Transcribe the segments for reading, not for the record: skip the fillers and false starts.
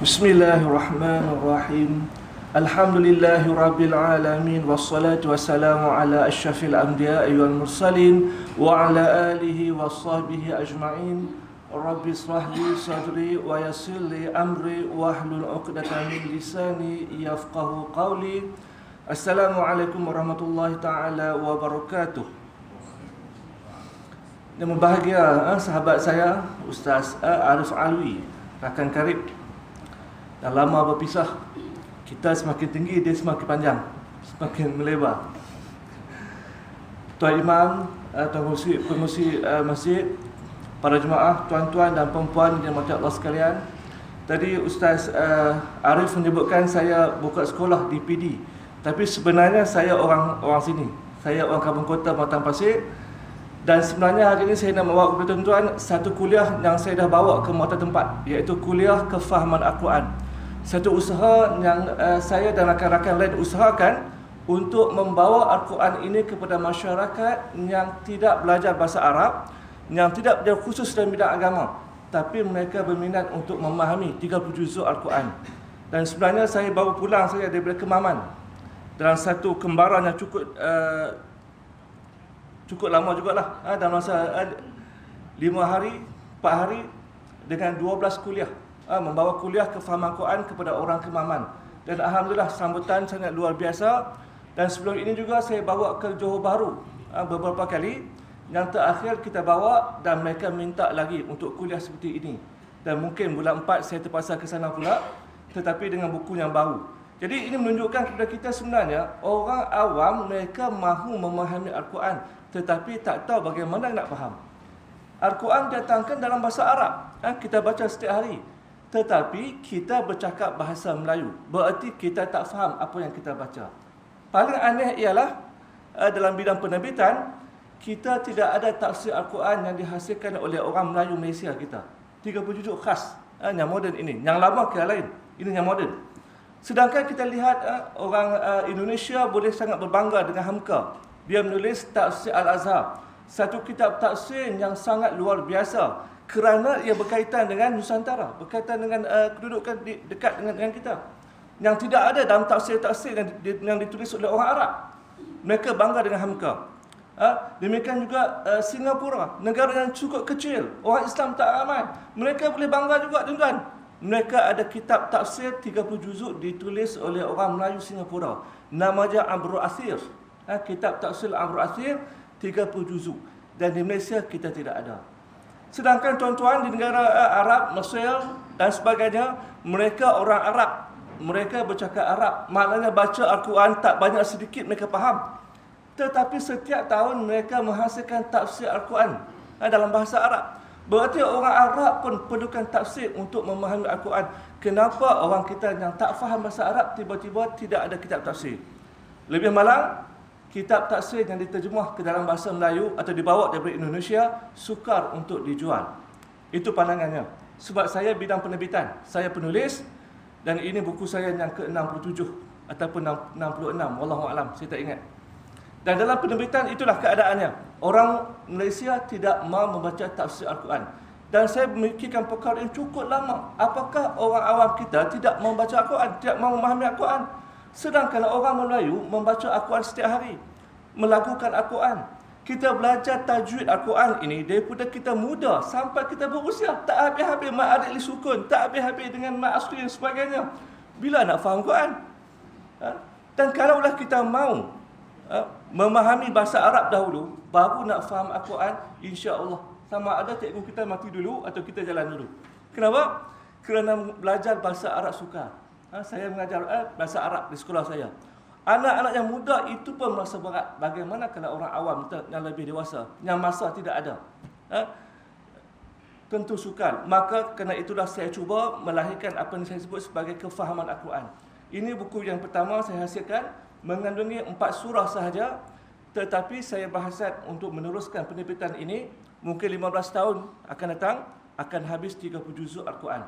Bismillahirrahmanirrahim. Alhamdulillahirabbil alamin wassalatu wassalamu ala asyrafil anbiya'i wal mursalin wa ala alihi washabbihi ajma'in. Rabbi israh li sadri wa yassir li amri wahlul 'uqdatam min lisani yafqahu qawli. Assalamualaikum warahmatullahi taala wabarakatuh. Yang berbahagia sahabat saya Ustaz Arif Alwi, rakan karib. Dah lama berpisah. Kita semakin tinggi, dia semakin panjang, semakin melebar. Tuan Imam, Tuan Pengurusi Masjid, para jemaah, tuan-tuan dan perempuan yang dirahmati Allah sekalian. Tadi Ustaz Arif menyebutkan saya buka sekolah di PD. Tapi sebenarnya saya orang sini. Saya orang Kampung Kota Matang Pasir. Dan sebenarnya hari ini saya nak membawa kepada tuan-tuan satu kuliah yang saya dah bawa ke muatan tempat, iaitu kuliah kefahaman Al-Quran. Satu usaha yang saya dan rakan-rakan lain usahakan untuk membawa Al-Quran ini kepada masyarakat yang tidak belajar bahasa Arab, yang tidak belajar khusus dalam bidang agama, tapi mereka berminat untuk memahami 30 juzuk Al-Quran. Dan sebenarnya saya baru pulang saya daripada Kemaman dalam satu kembaran yang cukup lama jugalah, dalam masa 5 hari, 4 hari dengan 12 kuliah, membawa kuliah kefahaman Quran kepada orang Kemaman. Dan alhamdulillah sambutan sangat luar biasa. Dan sebelum ini juga saya bawa ke Johor Bahru beberapa kali. Yang terakhir kita bawa dan mereka minta lagi untuk kuliah seperti ini. Dan mungkin bulan 4 saya terpaksa ke sana pula, tetapi dengan buku yang baru. Jadi ini menunjukkan kepada kita sebenarnya orang awam mereka mahu memahami Al-Quran, tetapi tak tahu bagaimana nak faham. Al-Quran datangkan dalam bahasa Arab, kita baca setiap hari. Tetapi kita bercakap bahasa Melayu, berarti kita tak faham apa yang kita baca. Paling aneh ialah dalam bidang penerbitan, kita tidak ada tafsir Al-Quran yang dihasilkan oleh orang Melayu Malaysia kita. 30 juzuk khas, yang moden ini. Yang lama ke lain, ini yang moden. Sedangkan kita lihat orang Indonesia boleh sangat berbangga dengan Hamka. Dia menulis Tafsir Al-Azhar, satu kitab tafsir yang sangat luar biasa kerana ia berkaitan dengan Nusantara, berkaitan dengan kedudukan dekat dengan kita, yang tidak ada dalam tafsir-tafsir yang ditulis oleh orang Arab. Mereka bangga dengan Hamka. Demikian juga Singapura, negara yang cukup kecil, orang Islam tak ramai, mereka boleh bangga juga tuan-tuan. Mereka ada kitab tafsir 30 juzuk ditulis oleh orang Melayu Singapura, namanya Amrul Athir. Kitab tafsir Amrul Athir 30 juzuk. Dan di Malaysia kita tidak ada. Sedangkan tuan-tuan di negara Arab, Mesir dan sebagainya, mereka orang Arab, mereka bercakap Arab, maknanya baca Al-Quran tak banyak sedikit mereka faham. Tetapi setiap tahun mereka menghasilkan tafsir Al-Quran dalam bahasa Arab. Berarti orang Arab pun perlukan tafsir untuk memahami Al-Quran. Kenapa orang kita yang tak faham bahasa Arab tiba-tiba tidak ada kitab tafsir? Lebih malang, kitab tafsir yang diterjemah ke dalam bahasa Melayu atau dibawa daripada Indonesia sukar untuk dijual. Itu pandangannya. Sebab saya bidang penerbitan, saya penulis, dan ini buku saya yang ke-67 ataupun 66, wallahu alam, saya tak ingat. Dan dalam penerbitan itulah keadaannya. Orang Malaysia tidak mahu membaca tafsir Al-Quran. Dan saya memikirkan perkara yang cukup lama. Apakah orang awam kita tidak mahu membaca Al-Quran, tidak mahu memahami Al-Quran? Sedangkan orang Melayu membaca Al-Quran setiap hari, melakukan Al-Quran. Kita belajar tajwid Al-Quran ini daripada kita muda sampai kita berusia. Tak habis-habis mat adik li sukun, tak habis-habis dengan mat asli dan sebagainya. Bila nak faham Quran? Dan kalaulah kita mahu memahami bahasa Arab dahulu, baru nak faham Al-Quran, insya-Allah. Sama ada cikgu kita mati dulu atau kita jalan dulu. Kenapa? Kerana belajar bahasa Arab sukar. Saya mengajar bahasa Arab di sekolah saya. Anak-anak yang muda itu pun merasa berat. Bagaimana kalau orang awam yang lebih dewasa, yang masa tidak ada? Tentu sukar. Maka kerana itulah saya cuba melahirkan apa yang saya sebut sebagai kefahaman Al-Quran. Ini buku yang pertama saya hasilkan, mengandungi 4 surah sahaja. Tetapi saya berhasrat untuk meneruskan penerbitan ini. Mungkin 15 tahun akan datang, akan habis 30 juzuk Al-Quran.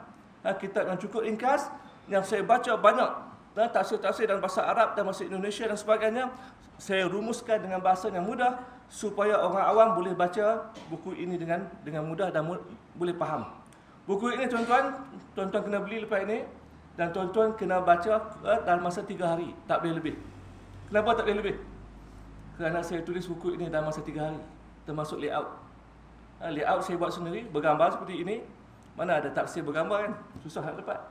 Kitab yang cukup ringkas, yang saya baca banyak, dan tafsir-tafsir dalam bahasa Arab dan bahasa Indonesia dan sebagainya, saya rumuskan dengan bahasa yang mudah supaya orang awam boleh baca buku ini dengan mudah dan boleh faham. Buku ini tuan-tuan kena beli lepas ini. Dan tuan-tuan kena baca dalam masa 3 hari, tak boleh lebih. Kenapa tak boleh lebih? Kerana saya tulis buku ini dalam masa 3 hari, termasuk layout. Layout saya buat sendiri, bergambar seperti ini. Mana ada tafsir bergambar kan? Susah nak dapat.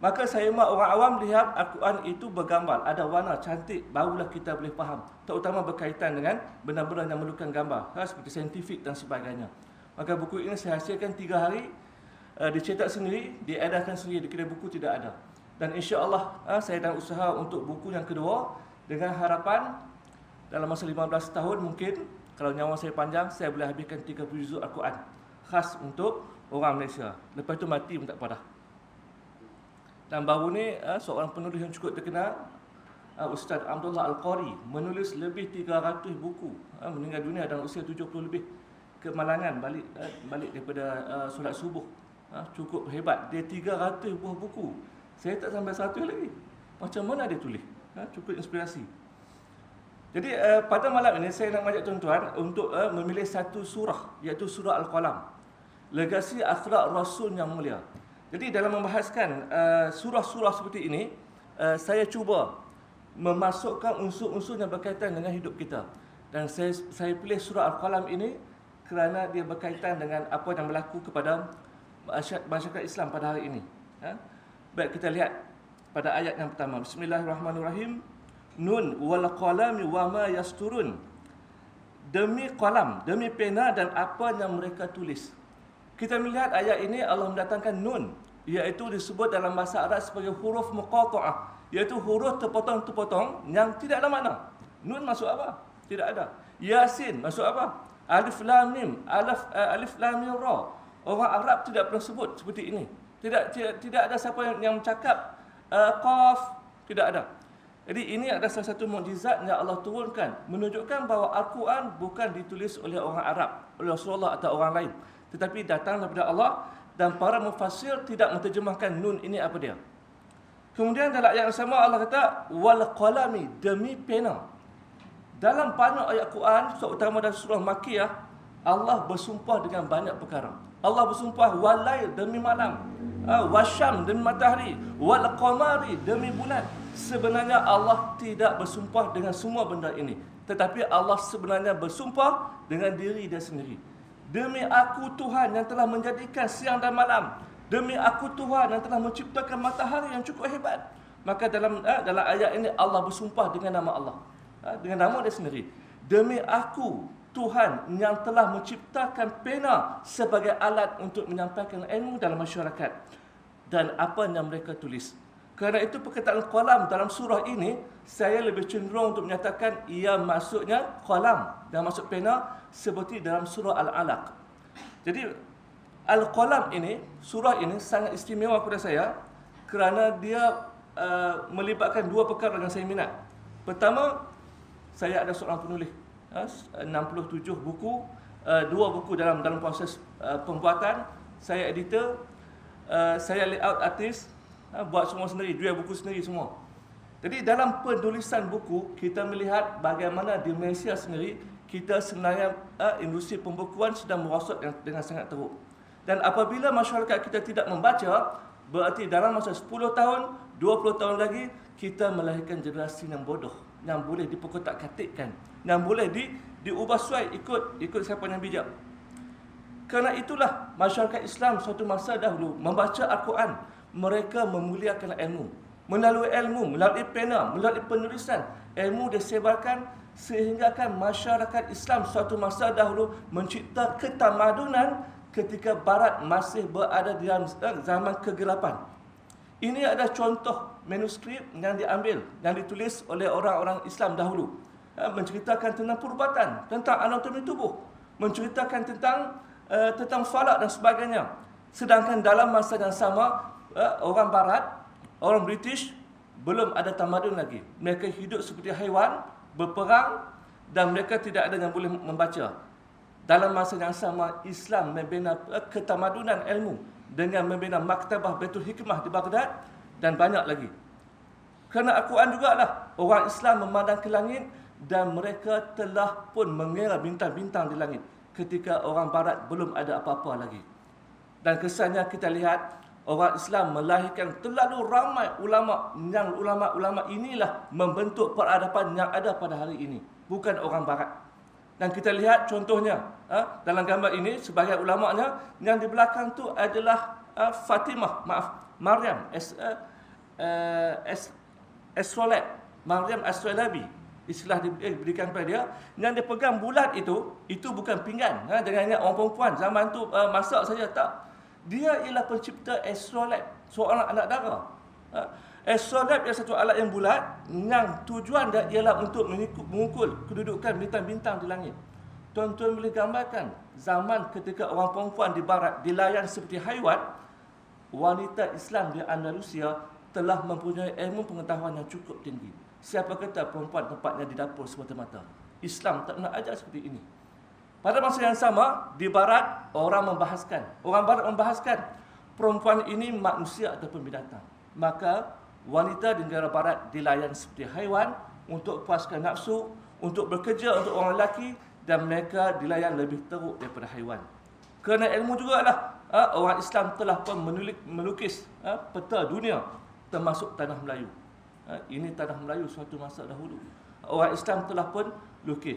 Maka saya mahu orang awam lihat Al-Quran itu bergambar, ada warna cantik, barulah kita boleh faham. Terutama berkaitan dengan benda-benda yang memerlukan gambar, seperti saintifik dan sebagainya. Maka buku ini saya hasilkan 3 hari, dicetak sendiri, diedarkan sendiri, di kedai buku tidak ada. Dan insya-Allah saya dah usaha untuk buku yang kedua, dengan harapan dalam masa 15 tahun mungkin, kalau nyawa saya panjang, saya boleh habiskan 30 juzuk Al-Quran khas untuk orang Malaysia. Lepas itu mati pun tak apa dah. Dan baru ni seorang penulis yang cukup terkenal, Ustaz Abdullah Al-Qari, menulis lebih 300 buku, meninggal dunia dalam usia 70 lebih. Kemalangan balik daripada solat subuh. Cukup hebat. Dia 300 buah buku. Saya tak sampai satu lagi. Macam mana dia tulis? Cukup inspirasi. Jadi pada malam ini saya nak mengajak tuan-tuan untuk memilih satu surah, iaitu surah Al-Qalam. Legasi akhlak Rasul yang mulia. Jadi dalam membahaskan surah-surah seperti ini, saya cuba memasukkan unsur-unsur yang berkaitan dengan hidup kita. Dan saya pilih surah Al-Qalam ini kerana dia berkaitan dengan apa yang berlaku kepada masyarakat Islam pada hari ini. Baik, kita lihat pada ayat yang pertama. Bismillahirrahmanirrahim. Nun wal qalami wa ma yasturun. Demi qalam, demi pena dan apa yang mereka tulis. Kita melihat ayat ini Allah mendatangkan nun, iaitu disebut dalam bahasa Arab sebagai huruf muqatta'ah, iaitu huruf terpotong-terpotong yang tidak ada makna. Nun masuk apa? Tidak ada. Yasin masuk apa? Alif lam mim, alif lam mim ra. Orang Arab tidak pernah sebut seperti ini. Tidak ada siapa yang bercakap qaf, tidak ada. Jadi ini adalah salah satu mukjizat yang Allah turunkan, menunjukkan bahawa Al-Quran bukan ditulis oleh orang Arab, oleh Rasulullah atau orang lain, tetapi datang daripada Allah, dan para mufassir tidak menterjemahkan nun ini apa dia. Kemudian dalam ayat yang sama Allah kata wal qalami, demi pena. Dalam banyak ayat Quran, terutama dalam surah Makkiyah, Allah bersumpah dengan banyak perkara. Allah bersumpah walail, demi malam, wasyam, demi matahari, wal qamari, demi bulan. Sebenarnya Allah tidak bersumpah dengan semua benda ini, tetapi Allah sebenarnya bersumpah dengan diri dia sendiri. Demi aku Tuhan yang telah menjadikan siang dan malam, demi aku Tuhan yang telah menciptakan matahari yang cukup hebat. Maka dalam ayat ini Allah bersumpah dengan nama Allah, dengan nama dia sendiri. Demi aku Tuhan yang telah menciptakan pena sebagai alat untuk menyampaikan ilmu dalam masyarakat, dan apa yang mereka tulis. Kerana itu perkataan qalam dalam surah ini, saya lebih cenderung untuk menyatakan ia maksudnya qalam dan maksud pena, seperti dalam surah Al-Alaq. Jadi Al-Qalam ini, surah ini sangat istimewa kepada saya kerana dia melibatkan dua perkara yang saya minat. Pertama, saya ada seorang penulis, 67 buku, 2 buku dalam proses pembuatan. Saya editor, saya layout artis, buat semua sendiri, 2 buku sendiri semua. Jadi dalam penulisan buku, kita melihat bagaimana di Malaysia sendiri, kita sebenarnya industri pembukuan sedang merosot dengan sangat teruk. Dan apabila masyarakat kita tidak membaca, berarti dalam masa 10 tahun, 20 tahun lagi, kita melahirkan generasi yang bodoh, yang boleh diperkotak-katikkan, yang boleh diubah suai ikut siapa yang bijak. Kerana itulah masyarakat Islam suatu masa dahulu membaca Al-Quran, mereka memuliakan ilmu. Melalui pena, melalui penulisan, ilmu disebarkan sehingga kan masyarakat Islam suatu masa dahulu mencipta ketamadunan ketika Barat masih berada di dalam zaman kegelapan. Ini adalah contoh manuskrip yang diambil, yang ditulis oleh orang-orang Islam dahulu, menceritakan tentang perubatan, tentang anatomi tubuh, menceritakan tentang falak dan sebagainya. Sedangkan dalam masa yang sama, orang Barat, orang British belum ada tamadun lagi. Mereka hidup seperti haiwan, berperang, dan mereka tidak ada yang boleh membaca. Dalam masa yang sama, Islam membina ketamadunan ilmu dengan membina maktabah Baitul Hikmah di Baghdad dan banyak lagi. Kerana Al-Quran jugalah orang Islam memandang ke langit, dan mereka telah pun mengira bintang-bintang di langit ketika orang Barat belum ada apa-apa lagi. Dan kesannya kita lihat orang Islam melahirkan terlalu ramai ulama, yang ulama-ulama inilah membentuk peradaban yang ada pada hari ini, bukan orang barat. Dan kita lihat contohnya dalam gambar ini sebagai ulamanya, yang di belakang tu adalah Maryam As-Soleh, Maryam As-Solabi, istilah diberikan kepada dia. Yang dia pegang bulat itu bukan pinggan. Jangan ingat orang perempuan zaman tu masak saja, tak. Dia ialah pencipta astrolabe, seorang anak dara. Astrolabe ialah satu alat yang bulat yang tujuan dia ialah untuk mengukur kedudukan bintang-bintang di langit. Tuan-tuan boleh gambarkan zaman ketika orang perempuan di barat dilayan seperti haiwan, wanita Islam di Andalusia telah mempunyai ilmu pengetahuan yang cukup tinggi. Siapa kata perempuan tempatnya di dapur semata-mata? Islam tak pernah ajar seperti ini. Pada masa yang sama, di barat orang barat membahaskan perempuan ini manusia ataupun binatang. Maka wanita di negara barat dilayan seperti haiwan untuk puaskan nafsu, untuk bekerja untuk orang lelaki, dan mereka dilayan lebih teruk daripada haiwan. Kerana ilmu jugalah orang Islam telah pun melukis peta dunia termasuk tanah Melayu. Ini tanah Melayu suatu masa dahulu. Orang Islam telah pun lukis.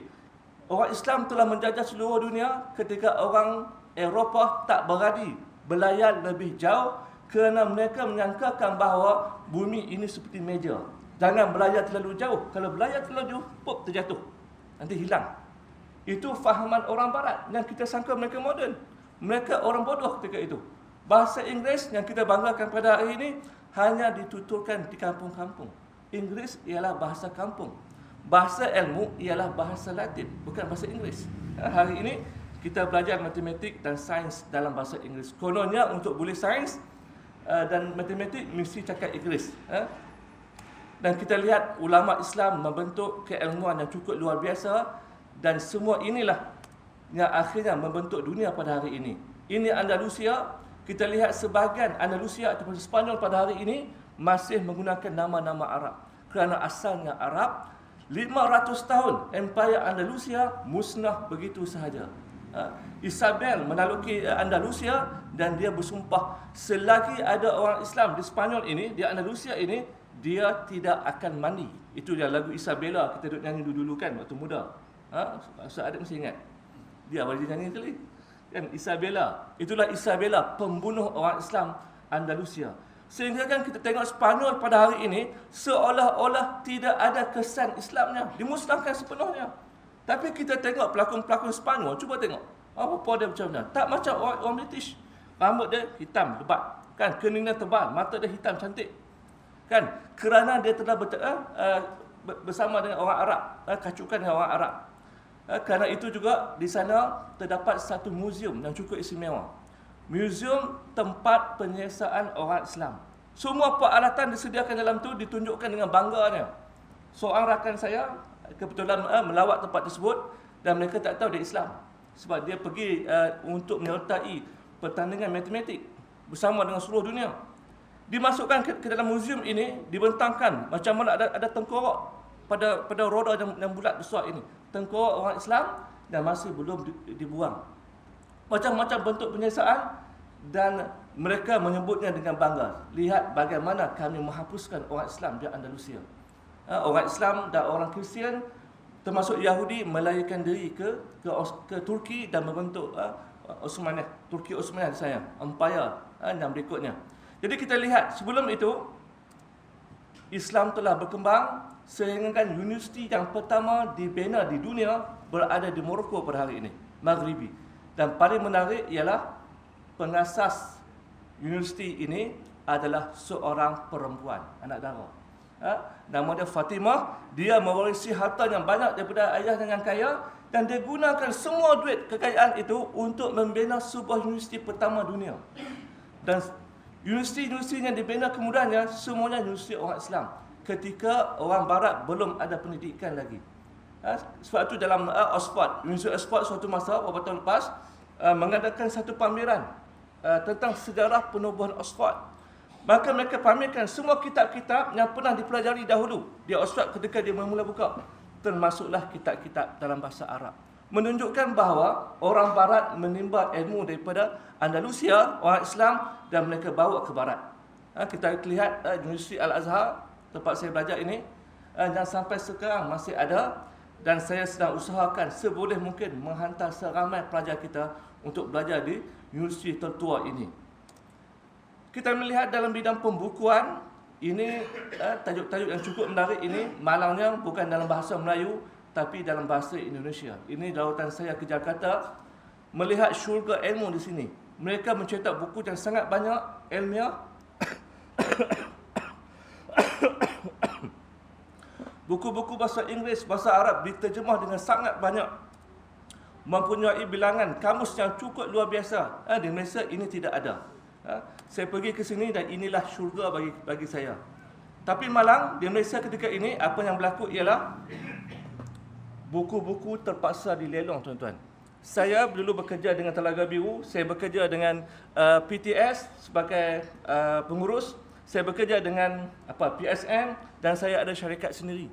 Orang Islam telah menjajah seluruh dunia ketika orang Eropah tak berani berlayar lebih jauh kerana mereka menyangkakan bahawa bumi ini seperti meja. Jangan berlayar terlalu jauh. Kalau berlayar terlalu jauh, pop, terjatuh. Nanti hilang. Itu fahaman orang barat yang kita sangka mereka moden. Mereka orang bodoh ketika itu. Bahasa Inggeris yang kita banggakan pada hari ini hanya dituturkan di kampung-kampung. Inggeris ialah bahasa kampung. Bahasa ilmu ialah bahasa Latin, bukan bahasa Inggeris. Hari ini kita belajar matematik dan sains dalam bahasa Inggeris. Kononnya untuk boleh sains dan matematik mesti cakap Inggeris. Dan kita lihat ulama Islam membentuk keilmuan yang cukup luar biasa, dan semua inilah yang akhirnya membentuk dunia pada hari ini. Ini Andalusia. Kita lihat sebahagian Andalusia ataupun Spanyol pada hari ini masih menggunakan nama-nama Arab. Kerana asalnya Arab, 500 tahun Empire Andalusia musnah begitu sahaja. Isabel menaluki Andalusia dan dia bersumpah selagi ada orang Islam di Spanyol ini, di Andalusia ini, dia tidak akan mandi. Itu dia lagu Isabella kita duduk nyanyi dulu kan waktu muda. Ustaz Adib mesti ingat. Dia boleh nyanyi kali. Kan Isabella. Itulah Isabella, pembunuh orang Islam Andalusia. Sehingga kan kita tengok Spanyol pada hari ini seolah-olah tidak ada kesan Islamnya, dimusnahkan sepenuhnya. Tapi kita tengok pelakon-pelakon Spanyol, cuba tengok apa dia macam mana. Tak macam orang British. Rambut dia hitam lebat, kan, keningnya tebal, mata dia hitam cantik. Kan, kerana dia telah bersama dengan orang Arab, kacukan dengan orang Arab. Kerana itu juga di sana terdapat satu muzium yang cukup istimewa. Muzium tempat penyiasaan orang Islam. Semua peralatan disediakan dalam tu ditunjukkan dengan bangganya. Seorang rakan saya kebetulan melawat tempat tersebut dan mereka tak tahu dia Islam. Sebab dia pergi untuk menyertai pertandingan matematik bersama dengan seluruh dunia. Dimasukkan ke dalam muzium ini, dibentangkan macam mana ada tengkorak pada roda yang bulat besar ini. Tengkorak orang Islam dan masih belum dibuang. Macam-macam bentuk penyiasaan dan mereka menyebutnya dengan bangga. Lihat bagaimana kami menghapuskan orang Islam di Andalusia. Orang Islam dan orang Kristian termasuk Yahudi melarikan diri ke Turki dan membentuk Osmaniyah, Turki Osmaniyah di sana, empire yang berikutnya. Jadi kita lihat sebelum itu Islam telah berkembang sehingga kan universiti yang pertama dibina di dunia berada di Morocco pada hari ini, Maghribi. Dan paling menarik ialah pengasas universiti ini adalah seorang perempuan, anak dara. Nama dia Fatimah. Dia mewarisi harta yang banyak daripada ayahnya yang kaya dan dia gunakan semua duit kekayaan itu untuk membina sebuah universiti pertama dunia. Dan universiti-universiti yang dibina kemudiannya semuanya universiti orang Islam ketika orang barat belum ada pendidikan lagi. Sebab itu dalam Oxford, Universiti Oxford suatu masa beberapa tahun lepas mengadakan satu pameran tentang sejarah penubuhan Oxford. Maka mereka pamerkan semua kitab-kitab yang pernah dipelajari dahulu di Oxford ketika dia mula buka, termasuklah kitab-kitab dalam bahasa Arab. menunjukkan bahawa orang barat menimba ilmu daripada Andalusia, orang Islam, dan mereka bawa ke barat. Kita lihat Universiti Al-Azhar, tempat saya belajar ini, dan sampai sekarang masih ada, dan saya sedang usahakan seboleh mungkin menghantar seramai pelajar kita untuk belajar di universiti tertua ini. Kita melihat dalam bidang pembukuan, ini tajuk-tajuk yang cukup menarik ini, malangnya bukan dalam bahasa Melayu, tapi dalam bahasa Indonesia. Ini rawatan saya ke Jakarta, melihat syurga ilmu di sini. Mereka mencetak buku yang sangat banyak, ilmiah. Buku-buku bahasa Inggeris, bahasa Arab diterjemah dengan sangat banyak. Mempunyai bilangan kamus yang cukup luar biasa. Di Malaysia ini tidak ada. Saya pergi ke sini dan inilah syurga bagi saya. Tapi malang, di Malaysia ketika ini, apa yang berlaku ialah buku-buku terpaksa dilelong, tuan-tuan. Saya dulu bekerja dengan Telaga Biru, saya bekerja dengan PTS sebagai pengurus, saya bekerja dengan PSN, dan saya ada syarikat sendiri.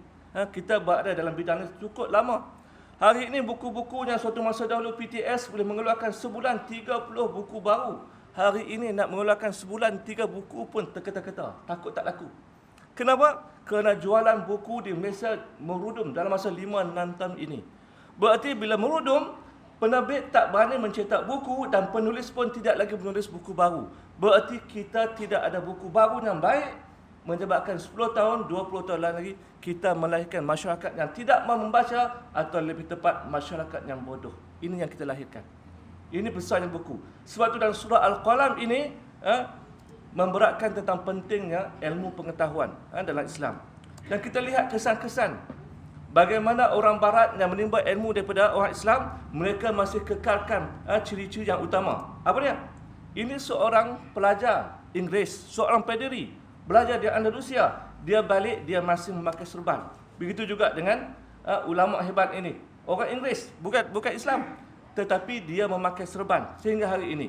Kita berada dalam bidang ini cukup lama. Hari ini buku-buku yang suatu masa dahulu PTS boleh mengeluarkan sebulan 30 buku baru. Hari ini nak mengeluarkan sebulan 3 buku pun terketa-keta, takut tak laku. Kenapa? Kerana jualan buku di Malaysia merudum dalam masa 5-6 tahun ini. Berarti bila merudum, penerbit tak berani mencetak buku dan penulis pun tidak lagi menulis buku baru. Berarti kita tidak ada buku baru yang baik, menyebabkan 10 tahun, 20 tahun lagi kita melahirkan masyarakat yang tidak mahu membaca, atau lebih tepat masyarakat yang bodoh. Ini yang kita lahirkan. Ini besarnya buku. Sebab itu dalam surah Al-Qalam ini memberatkan tentang pentingnya ilmu pengetahuan dalam Islam. Dan kita lihat kesan-kesan bagaimana orang barat yang menimba ilmu daripada orang Islam, mereka masih kekalkan ciri-ciri yang utama. Apa dia? Ini seorang pelajar Inggeris, seorang paderi, belajar di Andalusia, dia balik, dia masih memakai serban. Begitu juga dengan ulama hebat ini, orang Inggeris, bukan Islam, tetapi dia memakai serban sehingga hari ini.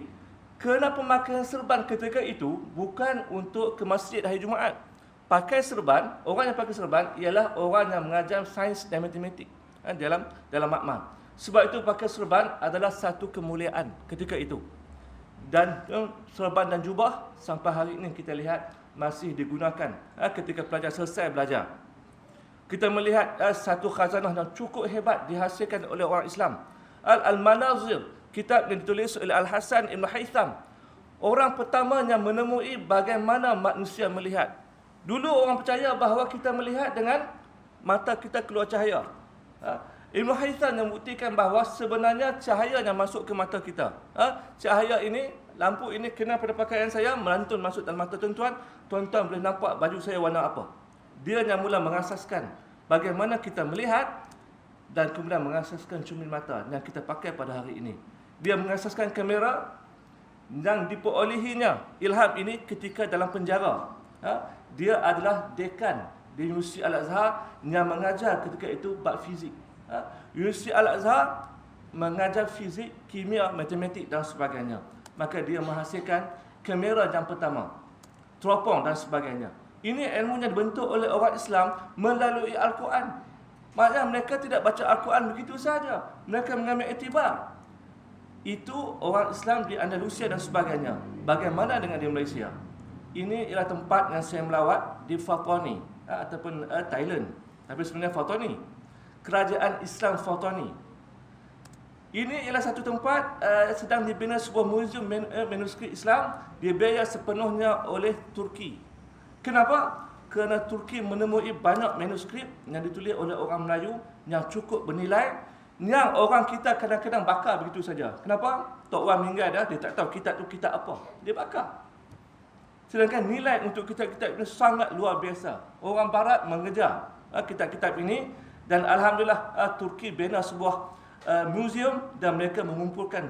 Kerana pemakaian serban ketika itu bukan untuk ke masjid hari Jumaat. Pakai serban, orang yang pakai serban ialah orang yang mengajar sains dan matematik dalam makmal. Sebab itu pakai serban adalah satu kemuliaan ketika itu. Dan serban dan jubah sampai hari ini kita lihat masih digunakan ketika pelajar selesai belajar. Kita melihat satu khazanah yang cukup hebat dihasilkan oleh orang Islam. Al-Manazir, kitab yang ditulis oleh Al-Hasan Ibn Haytham. Orang pertama yang menemui bagaimana manusia melihat. Dulu orang percaya bahawa kita melihat dengan mata kita keluar cahaya. Ibn Haytham yang membuktikan bahawa sebenarnya cahaya yang masuk ke mata kita. Cahaya ini, lampu ini kena pada pakaian saya, melantun masuk dalam mata tuan-tuan. Tuan-tuan boleh nampak baju saya warna apa. Dia yang mula mengasaskan bagaimana kita melihat dan kemudian mengasaskan cermin mata yang kita pakai pada hari ini. Dia mengasaskan kamera yang diperolehinya ilham ini ketika dalam penjara. Dia adalah dekan di Universiti Al-Azhar yang mengajar ketika itu bab fizik. Universiti Al-Azhar mengajar fizik, kimia, matematik dan sebagainya. Maka dia menghasilkan kamera yang pertama, teropong dan sebagainya. Ini ilmu yang dibentuk oleh orang Islam melalui Al-Quran. Maknanya mereka tidak baca Al-Quran begitu saja. Mereka mengambil iktibar. Itu orang Islam di Andalusia dan sebagainya. Bagaimana dengan di Malaysia? Ini ialah tempat yang saya melawat di Fatani ataupun Thailand. Tapi sebenarnya Fatani, kerajaan Islam Fatani. Ini ialah satu tempat sedang dibina sebuah muzium manuskrip Islam, dibiayai sepenuhnya oleh Turki. Kenapa? Kerana Turki menemui banyak manuskrip yang ditulis oleh orang Melayu yang cukup bernilai, yang orang kita kadang-kadang bakar begitu saja. Kenapa? Tok Wan meninggal dah, dia tak tahu kitab tu kitab apa. Dia bakar. Sedangkan nilai untuk kitab-kitab ini sangat luar biasa. Orang Barat mengejar kitab-kitab ini, dan Alhamdulillah Turki bina sebuah muzium dan mereka mengumpulkan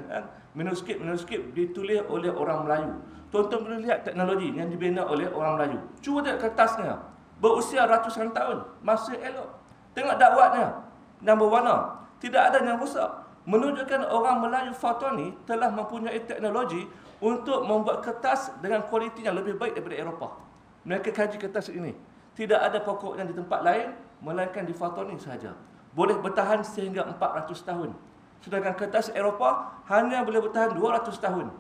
manuskrip-manuskrip ditulis oleh orang Melayu. Tuan-tuan boleh lihat teknologi yang dibina oleh orang Melayu. Cuba lihat kertasnya, berusia ratusan tahun, masih elok. Tengok dakwatnya yang berwarna, tidak ada yang rosak. Menunjukkan orang Melayu Fatani telah mempunyai teknologi untuk membuat kertas dengan kualiti yang lebih baik daripada Eropah. Mereka kaji kertas ini. Tidak ada pokoknya di tempat lain, melainkan di Fatani sahaja. Boleh bertahan sehingga 400 tahun. Sedangkan kertas Eropah hanya boleh bertahan 200 tahun.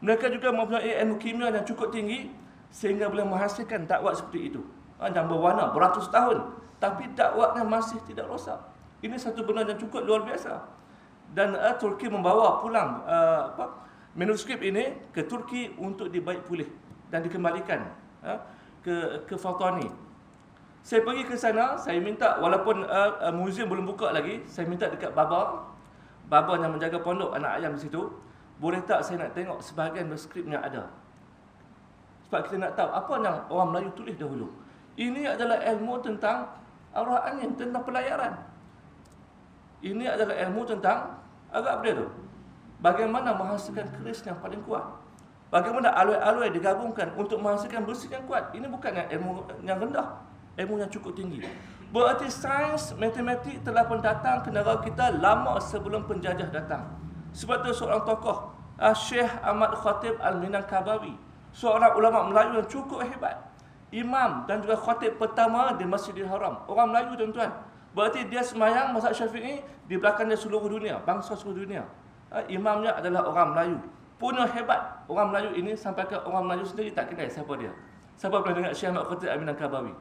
Mereka juga mempunyai ilmu kimia yang cukup tinggi sehingga boleh menghasilkan dakwat seperti itu. Yang berwarna beratus tahun, tapi dakwatnya masih tidak rosak. Ini satu benda yang cukup luar biasa. Dan Turki membawa pulang manuskrip ini ke Turki untuk dibaik pulih dan dikembalikan ke Fatani. Saya pergi ke sana, saya minta, walaupun muzium belum buka lagi, saya minta dekat Baba yang menjaga pondok anak ayam di situ, boleh tak saya nak tengok sebahagian manuskrip yang ada. Sebab kita nak tahu apa yang orang Melayu tulis dahulu. Ini adalah ilmu tentang arwah angin, tentang pelayaran. Ini adalah ilmu tentang Arab dia tu. Bagaimana menghasilkan keris yang paling kuat. Bagaimana aloi-aloi digabungkan untuk menghasilkan besi yang kuat. Ini bukan ilmu yang rendah, ilmu yang cukup tinggi. Berarti sains matematik telah pun datang ke negara kita lama sebelum penjajah datang. Sebab tu seorang tokoh, Syekh Ahmad Khatib Al-Minangkabawi, seorang ulama Melayu yang cukup hebat, imam dan juga khatib pertama di Masjidil Haram. Orang Melayu, tuan-tuan. Berarti dia semayang mazhab Syafi'i di belakangnya seluruh dunia, bangsa seluruh dunia. Imamnya adalah orang Melayu. Punya hebat. Orang Melayu ini sampai ke orang Melayu sendiri tak kenal siapa dia. Siapa pernah dengar Syekh Ahmad Khatib Al-Minangkabawi?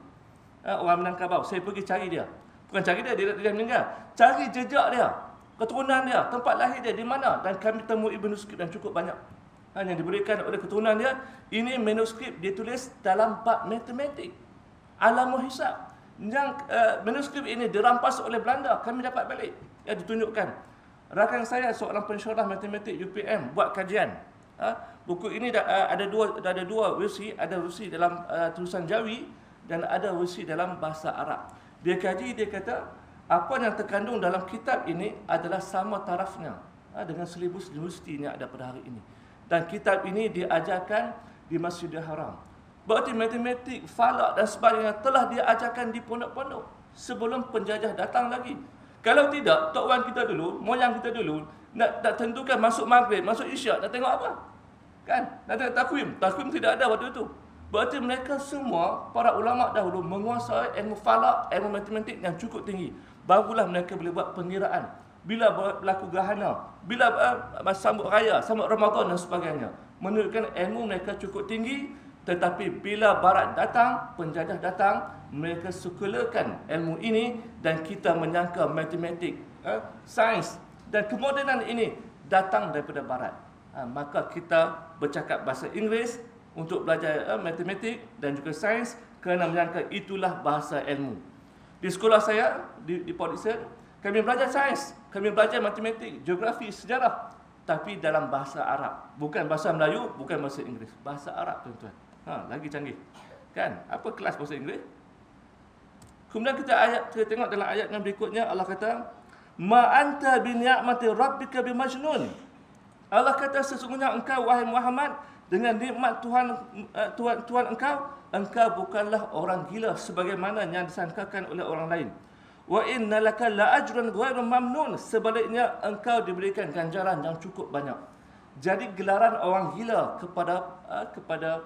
Orang Minangkabau. Saya pergi cari dia. Bukan cari dia meninggal. Cari jejak dia, keturunan dia, tempat lahir dia di mana. Dan kami temui manuskrip yang cukup banyak yang diberikan oleh keturunan dia. Ini manuskrip ditulis dalam bab matematik, alamul hisab. Yang manuskrip ini dirampas oleh Belanda. Kami dapat balik. Ditunjukkan. Rakan saya seorang pensyarah matematik UPM buat kajian. Buku ini ada dua versi. Ada versi dalam tulisan Jawi dan ada versi dalam bahasa Arab. Dia kaji, dia kata apa yang terkandung dalam kitab ini adalah sama tarafnya dengan silibus universiti yang ada pada hari ini. Dan kitab ini diajarkan di Masjidil Haram. Berarti matematik, falak dan sebagainya telah diajarkan di pondok-pondok sebelum penjajah datang lagi. Kalau tidak, tok wan kita dulu, moyang kita dulu nak tentukan masuk maghrib, masuk isyak, nak tengok apa? Kan? Nak tengok takwim. Takwim tidak ada waktu itu. Berarti mereka semua, para ulama dahulu menguasai ilmu falak, ilmu matematik yang cukup tinggi. Barulah mereka boleh buat pengiraan. Bila berlaku gerhana, bila sambut raya, sambut Ramadan dan sebagainya. Menunjukkan ilmu mereka cukup tinggi. Tetapi bila barat datang, penjajah datang, mereka sukulakan ilmu ini dan kita menyangka matematik, sains dan kemodenan ini datang daripada barat. Maka kita bercakap bahasa Inggeris untuk belajar matematik dan juga sains kerana menyangka itulah bahasa ilmu. Di sekolah saya, di Port Dickson, kami belajar sains, kami belajar matematik, geografi, sejarah, tapi dalam bahasa Arab. Bukan bahasa Melayu, bukan bahasa Inggeris. Bahasa Arab, tuan-tuan. Lagi canggih. Kan? Apa kelas bahasa Inggeris? Kemudian kita tengok dalam ayat yang berikutnya, Allah kata, "Ma anta bi ni'mati rabbika bimajnun." Allah kata, sesungguhnya engkau, wahai Muhammad, dengan nikmat Tuhan engkau bukanlah orang gila sebagaimana yang disangkakan oleh orang lain. Wa innalaka la'ajran ghairu mamnun. Sebaliknya engkau diberikan ganjaran yang cukup banyak. Jadi gelaran orang gila kepada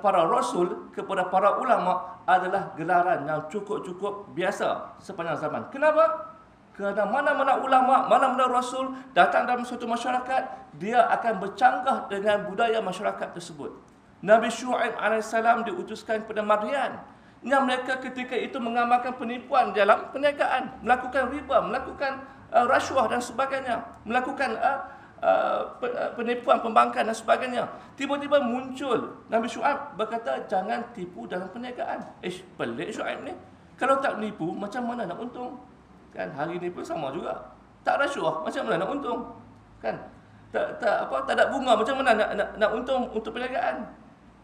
para rasul, kepada para ulama adalah gelaran yang cukup biasa sepanjang zaman. Kenapa? Kerana mana-mana ulama, mana-mana rasul datang dalam suatu masyarakat, dia akan bercanggah dengan budaya masyarakat tersebut. Nabi Syuaib AS diutuskan kepada Madian, yang mereka ketika itu mengamalkan penipuan dalam perniagaan, melakukan riba, melakukan rasuah dan sebagainya, melakukan penipuan pembangkang dan sebagainya. Tiba-tiba muncul Nabi Syuaib berkata, jangan tipu dalam perniagaan. Pelik Syuaib ni. Kalau tak nipu, macam mana nak untung? Kan hari ni pun sama juga. Tak rasuah, macam mana nak untung? Kan? Tak ada bunga, macam mana nak untung untuk perniagaan?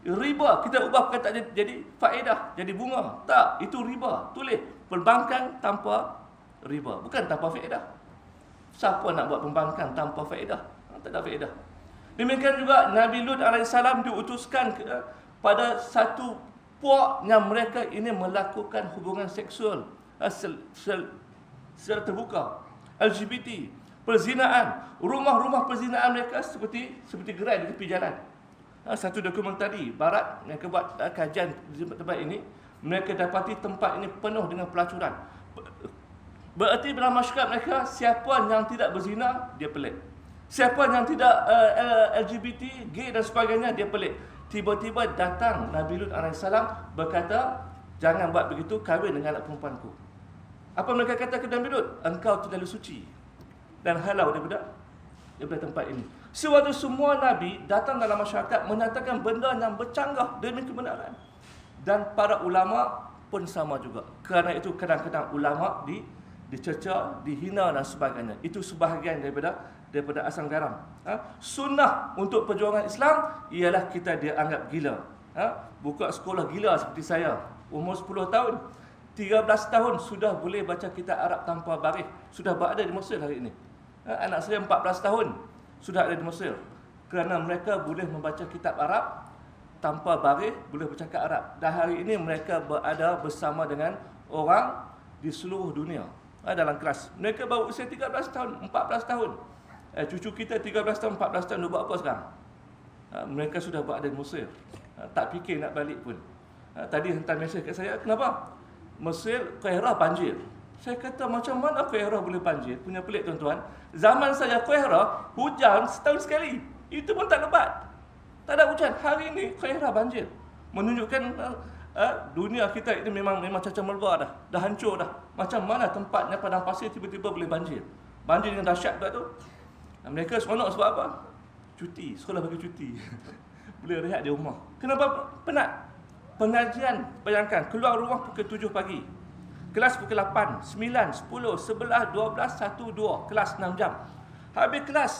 Riba, kita ubah perkataan jadi faedah, jadi bunga. Tak, itu riba. Tulis perbankan tanpa riba, bukan tanpa faedah. Siapa nak buat pembangkang tanpa faedah? Tak ada faedah. Demikian juga Nabi Lut AS diutuskan pada satu puak yang mereka ini melakukan hubungan seksual secara terbuka, LGBT, perzinaan, rumah-rumah perzinaan mereka seperti gerai di tepi jalan. Satu dokumentari barat yang buat kajian di tempat ini, mereka dapati tempat ini penuh dengan pelacuran. Berarti dalam masyarakat mereka, siapa yang tidak berzina, dia pelik. Siapa yang tidak LGBT, gay dan sebagainya, dia pelik. Tiba-tiba datang Nabi Lut AS berkata, jangan buat begitu, kahwin dengan anak perempuanku. Apa mereka kata ke Nabi Lut? Engkau terlalu suci dan halau daripada tempat ini. Sewaktu semua Nabi datang dalam masyarakat menyatakan benda yang bercanggah demi kebenaran. Dan para ulama pun sama juga. Kerana itu kadang-kadang ulama dicerca, dihina dan sebagainya. Itu sebahagian daripada asam garam. Sunnah untuk perjuangan Islam ialah kita dianggap gila. Buka sekolah gila seperti saya, umur 10 tahun, 13 tahun sudah boleh baca kitab Arab tanpa baris. Sudah berada di Mesir hari ini. Anak saya 14 tahun sudah ada di Mesir. Kerana mereka boleh membaca kitab Arab tanpa baris, boleh bercakap Arab. Dan hari ini mereka berada bersama dengan orang di seluruh dunia dalam kelas. Mereka baru usia 13 tahun, 14 tahun. Cucu kita 13 tahun, 14 tahun, dia buat apa sekarang? Mereka sudah berada di Mesir. Tak fikir nak balik pun. Tadi hantar mesej kat saya, kenapa? Mesir, Kairah banjir. Saya kata, macam mana Kairah boleh banjir? Punya pelik tuan-tuan. Zaman saya Kairah, hujan setahun sekali. Itu pun tak lebat. Tak ada hujan. Hari ini Kairah banjir. Menunjukkan dunia kita ini memang caca melba dah. Dah hancur dah. Macam mana tempatnya padang pasir tiba-tiba boleh banjir? Banjir yang dahsyat pula tu. Mereka seronok sebab apa? Cuti. Sekolah bagi cuti. Boleh rehat di rumah. Kenapa penat? Pengajian, bayangkan, keluar rumah pukul 7 pagi. Kelas pukul 8, 9, 10, 11, 12, 1, 2. Kelas 6 jam. Habis kelas,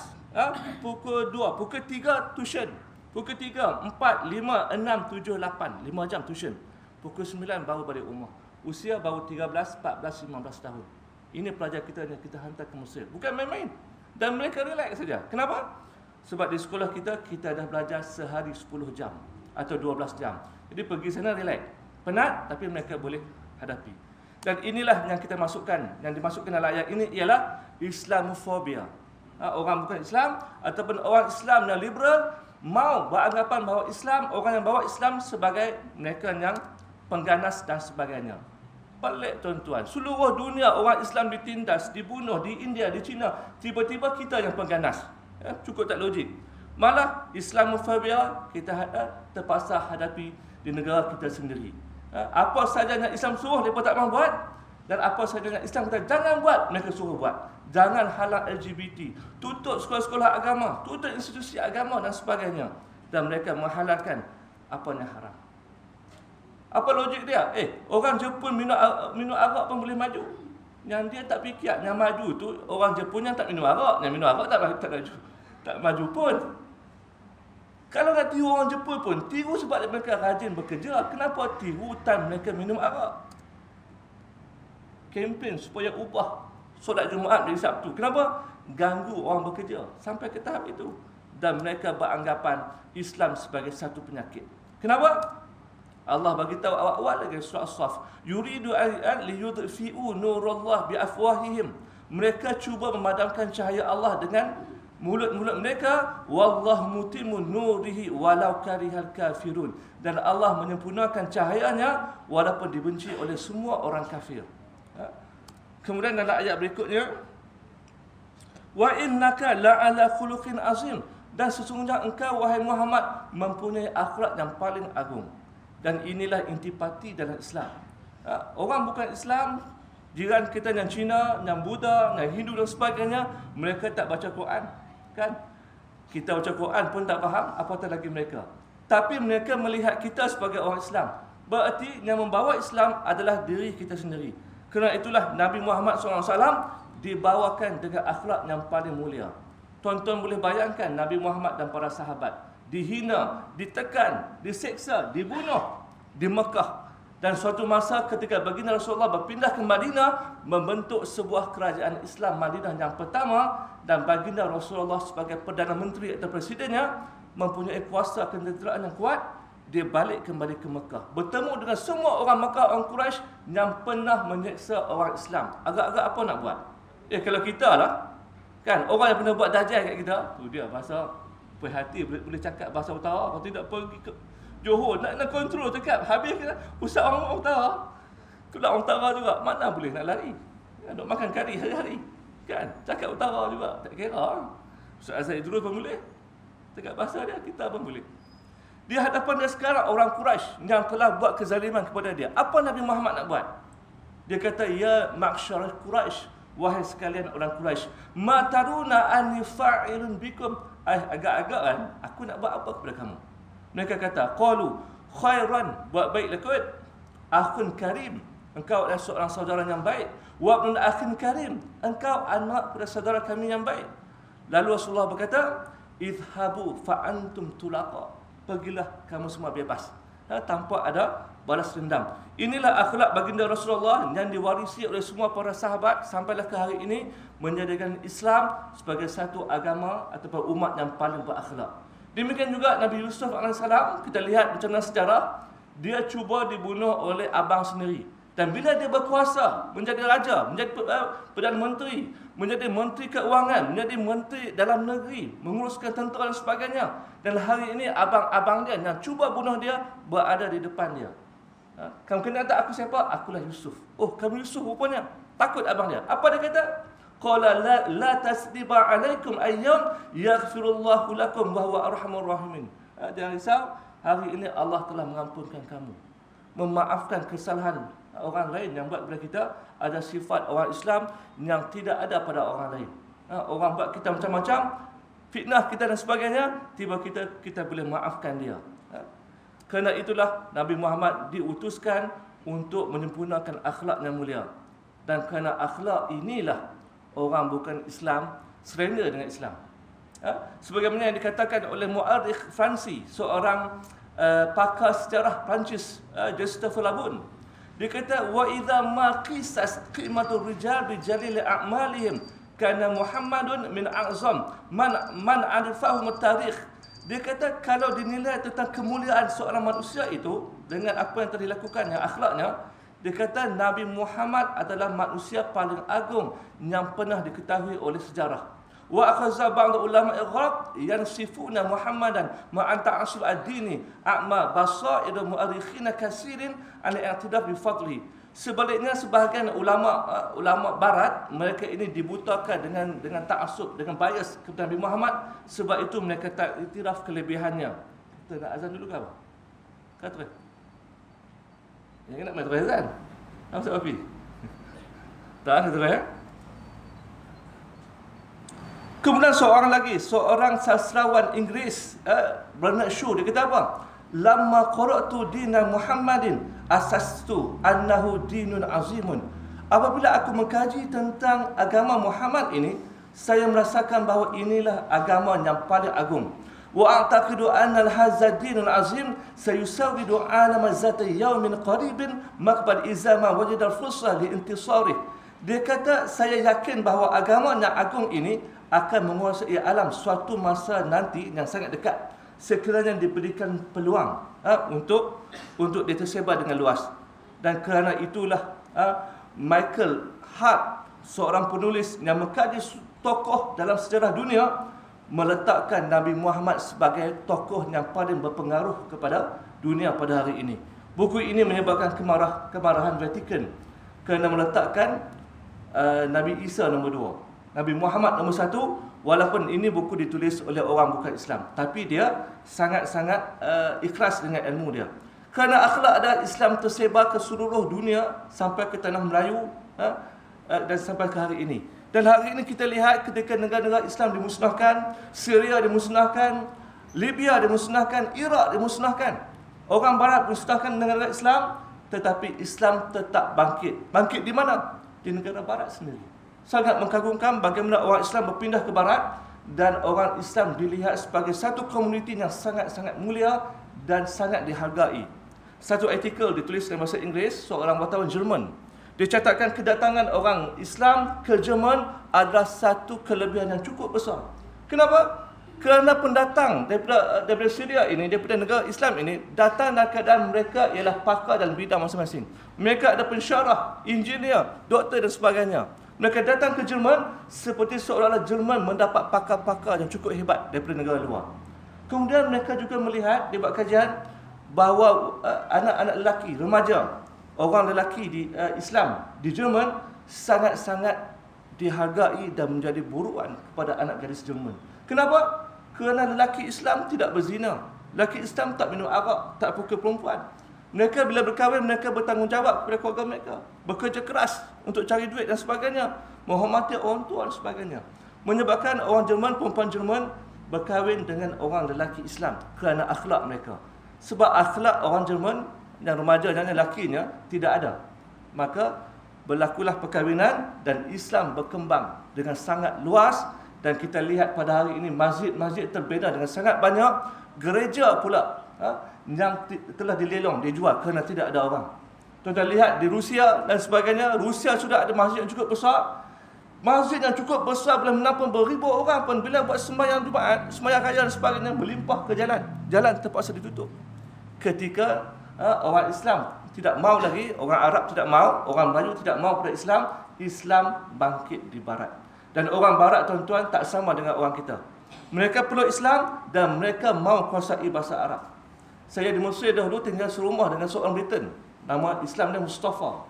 pukul 2, pukul 3 tuition. Pukul 3, 4, 5, 6, 7, 8. 5 jam tuition. Pukul 9 baru balik rumah. Usia baru 13, 14, 15 tahun. Ini pelajar kita yang kita hantar ke Mesir. Bukan main-main. Dan mereka relax saja. Kenapa? Sebab di sekolah kita dah belajar sehari 10 jam atau 12 jam. Jadi pergi sana relax. Penat tapi mereka boleh hadapi. Dan inilah yang kita masukkan, yang dimasukkan dalam ayat ini ialah Islamofobia. Orang bukan Islam ataupun orang Islam yang liberal mau beranggapan bahawa Islam, orang yang bawa Islam sebagai mereka yang pengganas dan sebagainya. Pelik tuan-tuan. Seluruh dunia orang Islam ditindas, dibunuh di India, di China. Tiba-tiba kita yang pengganas. Cukup tak logik. Malah Islamofobia kita terpaksa hadapi di negara kita sendiri. Apa sahaja yang Islam suruh, mereka tak mahu buat. Dan apa sahaja yang Islam kata jangan buat, mereka suruh buat. Jangan halang LGBT. Tutup sekolah-sekolah agama, tutup institusi agama dan sebagainya. Dan mereka menghalalkan apa yang haram. Apa logik dia? Orang Jepun minum arak pun boleh maju. Yang dia tak fikir, yang maju tu orang Jepun yang tak minum arak. Yang minum arak tak maju pun. Kalau nak tiru orang Jepun pun, tiru sebab mereka rajin bekerja. Kenapa tiru time mereka minum arak? Kempen supaya ubah solat Jumaat dari Sabtu. Kenapa? Ganggu orang bekerja. Sampai ke tahap itu. Dan mereka beranggapan Islam sebagai satu penyakit. Kenapa? Allah bagi tahu awal-awal lagi surah As-Saff. Yuridu an liyudfi'u nurallah biafwahihim. Mereka cuba memadamkan cahaya Allah dengan mulut-mulut mereka. Wallahu mutimmu nurihi walau karihal kafirun. Dan Allah menyempurnakan cahayanya walaupun dibenci oleh semua orang kafir. Kemudian dalam ayat berikutnya, wa innaka la'ala khuluqin azim. Dan sesungguhnya engkau wahai Muhammad mempunyai akhlak yang paling agung. Dan inilah intipati dalam Islam. Orang bukan Islam, jiran kita yang Cina, yang Buddha, yang Hindu dan sebagainya, mereka tak baca Quran, kan? Kita baca Quran pun tak faham, apatah lagi mereka. Tapi mereka melihat kita sebagai orang Islam. Berarti yang membawa Islam adalah diri kita sendiri. Kerana itulah Nabi Muhammad SAW dibawakan dengan akhlak yang paling mulia. Tuan-tuan boleh bayangkan Nabi Muhammad dan para sahabat dihina, ditekan, diseksa, dibunuh di Mekah. Dan suatu masa ketika baginda Rasulullah berpindah ke Madinah, membentuk sebuah kerajaan Islam Madinah yang pertama, dan baginda Rasulullah sebagai Perdana Menteri atau Presidennya mempunyai kuasa ketenteraan yang kuat. Dia balik kembali ke Mekah, bertemu dengan semua orang Mekah, orang Quraisy yang pernah menyeksa orang Islam. Agak-agak apa nak buat? Kalau kita lah, kan, orang yang pernah buat dajjal kat kita, tu dia bahasa perhati, boleh cakap bahasa utara. Kalau tidak pergi ke Johor, nak kontrol cakap. Habis kita usah orang utara. Itulah orang utara juga, mana boleh nak lari, Duk makan kari hari-hari. Kan? Cakap utara juga, tak kira. Ustaz Azhar Idrus pun boleh. Cakap bahasa dia, kita pun boleh. Di hadapan dia sekarang orang Quraisy yang telah buat kezaliman kepada dia. Apa Nabi Muhammad nak buat? Dia kata, ya ma'syar Quraisy, wahai sekalian orang Quraisy, ma taruna anni fa'ilun bikum. Agak-agak kan, aku nak buat apa kepada kamu? Mereka kata, qalu khairan, buat baiklah kot. Akhun karim, engkau adalah seorang saudara yang baik. Wa ibn akhin karim, engkau anak pada saudara kami yang baik. Lalu Rasulullah berkata, idhabu fa antum tulaqa. Pergilah kamu semua bebas. Tanpa ada balas dendam. Inilah akhlak baginda Rasulullah yang diwarisi oleh semua para sahabat sampailah ke hari ini, menjadikan Islam sebagai satu agama ataupun umat yang paling berakhlak. Demikian juga Nabi Yusuf AS, kita lihat bencana sejarah, dia cuba dibunuh oleh abang sendiri. Dan bila dia berkuasa, menjadi raja, menjadi Perdana Menteri, menjadi Menteri Keuangan, menjadi Menteri Dalam Negeri, menguruskan tentera dan sebagainya. Dan hari ini abang-abang dia yang cuba bunuh dia berada di depan dia. Kamu kenal tak aku siapa? Akulah Yusuf. Oh, kamu Yusuf rupanya. Takut abang dia. Apa dia kata? Qala la tasriba alaikum ayyam yaghfirullahu lakum wa huwa arhamur rahimin. Jangan risau, hari ini Allah telah mengampunkan kamu, memaafkan kesalahan orang lain yang buat kepada kita. Ada sifat orang Islam yang tidak ada pada orang lain. Orang buat kita macam-macam, fitnah kita dan sebagainya, tiba kita boleh maafkan dia. Kerana itulah Nabi Muhammad diutuskan untuk menyempurnakan akhlak yang mulia. Dan kerana akhlak inilah orang bukan Islam serena dengan Islam. Sebagaimana yang dikatakan oleh mu'arikh Fransi, seorang pakar sejarah Perancis, Christopher Labun. Dia kata, wa idza ma qisas qimatur rijal bi jalil a'malihim kana Muhammadun min a'zam man arifahu tarikh. Dia kata kalau dinilai tentang kemuliaan seorang manusia itu dengan apa yang telah dilakukannya, akhlaknya, dia kata Nabi Muhammad adalah manusia paling agung yang pernah diketahui oleh sejarah. Wa akhadha ba'd ulama al-gharb yansifuna Muhammadan ma anta asul ad-dini a'ma basair mu'arrikhina katsirin an i'tidaf bi fadli. Sebaliknya sebahagian ulama barat, mereka ini dibutakan dengan ta'assub, dengan bias kepada Nabi Muhammad, sebab itu mereka tak iktiraf kelebihannya. Kita nak azan dulu ke apa? Kata. Yang nak main azan. Apa sebab api? Tak ada ya? Kemudian seorang sastrawan Inggeris, Bernard Shaw, dia kata apa? Lamma qara'tu dina Muhammadin asastu annahu dinun azimun. Apabila aku mengkaji tentang agama Muhammad ini, saya merasakan bahawa inilah agama yang paling agung. Wa a'taqidu anna al-hadza dinun azim sayusawidu 'alama zati yawmin qaribin maqbal izama wajida al-fursa li intisarih. Dia kata, saya yakin bahawa agama yang agung ini akan menguasai alam suatu masa nanti yang sangat dekat, sekiranya diberikan peluang untuk dia tersebar dengan luas. Dan kerana itulah Michael Hart, seorang penulis yang mengkaji tokoh dalam sejarah dunia, meletakkan Nabi Muhammad sebagai tokoh yang paling berpengaruh kepada dunia pada hari ini. Buku ini menyebabkan kemarahan Vatikan kerana meletakkan Nabi Isa nombor 2, Nabi Muhammad nombor 1, walaupun ini buku ditulis oleh orang bukan Islam, tapi dia sangat-sangat ikhlas dengan ilmu dia. Kerana akhlak adalah Islam tersebar ke seluruh dunia sampai ke tanah Melayu, dan sampai ke hari ini. Dan hari ini kita lihat ketika negara-negara Islam dimusnahkan, Syria dimusnahkan, Libya dimusnahkan, Iraq dimusnahkan. Orang barat dimusnahkan negara Islam, tetapi Islam tetap bangkit. Bangkit di mana? Di negara barat sendiri. Sangat mengagumkan bagaimana orang Islam berpindah ke barat dan orang Islam dilihat sebagai satu komuniti yang sangat-sangat mulia dan sangat dihargai. Satu artikel ditulis dalam bahasa Inggeris, seorang wartawan Jerman. Dia catatkan kedatangan orang Islam ke Jerman adalah satu kelebihan yang cukup besar. Kenapa? Kerana pendatang daripada Syria ini, daripada negara Islam ini, datang dalam keadaan mereka ialah pakar dalam bidang masing-masing. Mereka ada pensyarah, engineer, doktor dan sebagainya. Mereka datang ke Jerman seperti seolah-olah Jerman mendapat pakar-pakar yang cukup hebat daripada negara luar. Kemudian mereka juga melihat, dia buat kajian, bahawa anak-anak lelaki, remaja, orang lelaki di Islam di Jerman sangat-sangat dihargai dan menjadi buruan kepada anak gadis Jerman. Kenapa? Kerana lelaki Islam tidak berzina. Lelaki Islam tak minum arak, tak pukul perempuan. Mereka bila berkahwin, mereka bertanggungjawab kepada keluarga mereka. Bekerja keras untuk cari duit dan sebagainya. Menghormati orang tua dan sebagainya. Menyebabkan orang Jerman, perempuan Jerman berkahwin dengan orang lelaki Islam kerana akhlak mereka. Sebab akhlak orang Jerman yang remajanya, lakinya tidak ada. Maka berlakulah perkahwinan dan Islam berkembang dengan sangat luas. Dan kita lihat pada hari ini masjid-masjid terbina dengan sangat banyak. Gereja pula yang telah dilelong, dijual kerana tidak ada orang. Tuan-tuan lihat di Rusia dan sebagainya. Rusia sudah ada masjid yang cukup besar. Masjid yang cukup besar boleh menampung beribu orang pun. Bila buat sembahyang Jumaat, sembahyang raya dan sebagainya, berlimpah ke jalan. Jalan terpaksa ditutup. Ketika orang Islam tidak mau lagi, orang Arab tidak mau, orang Melayu tidak mau pada Islam, Islam bangkit di barat. Dan orang barat, tuan-tuan, tak sama dengan orang kita. Mereka perlu Islam dan mereka mau kuasai bahasa Arab. Saya di Mesir dahulu tinggal serumah dengan seorang Briton. Nama Islam dia Mustafa.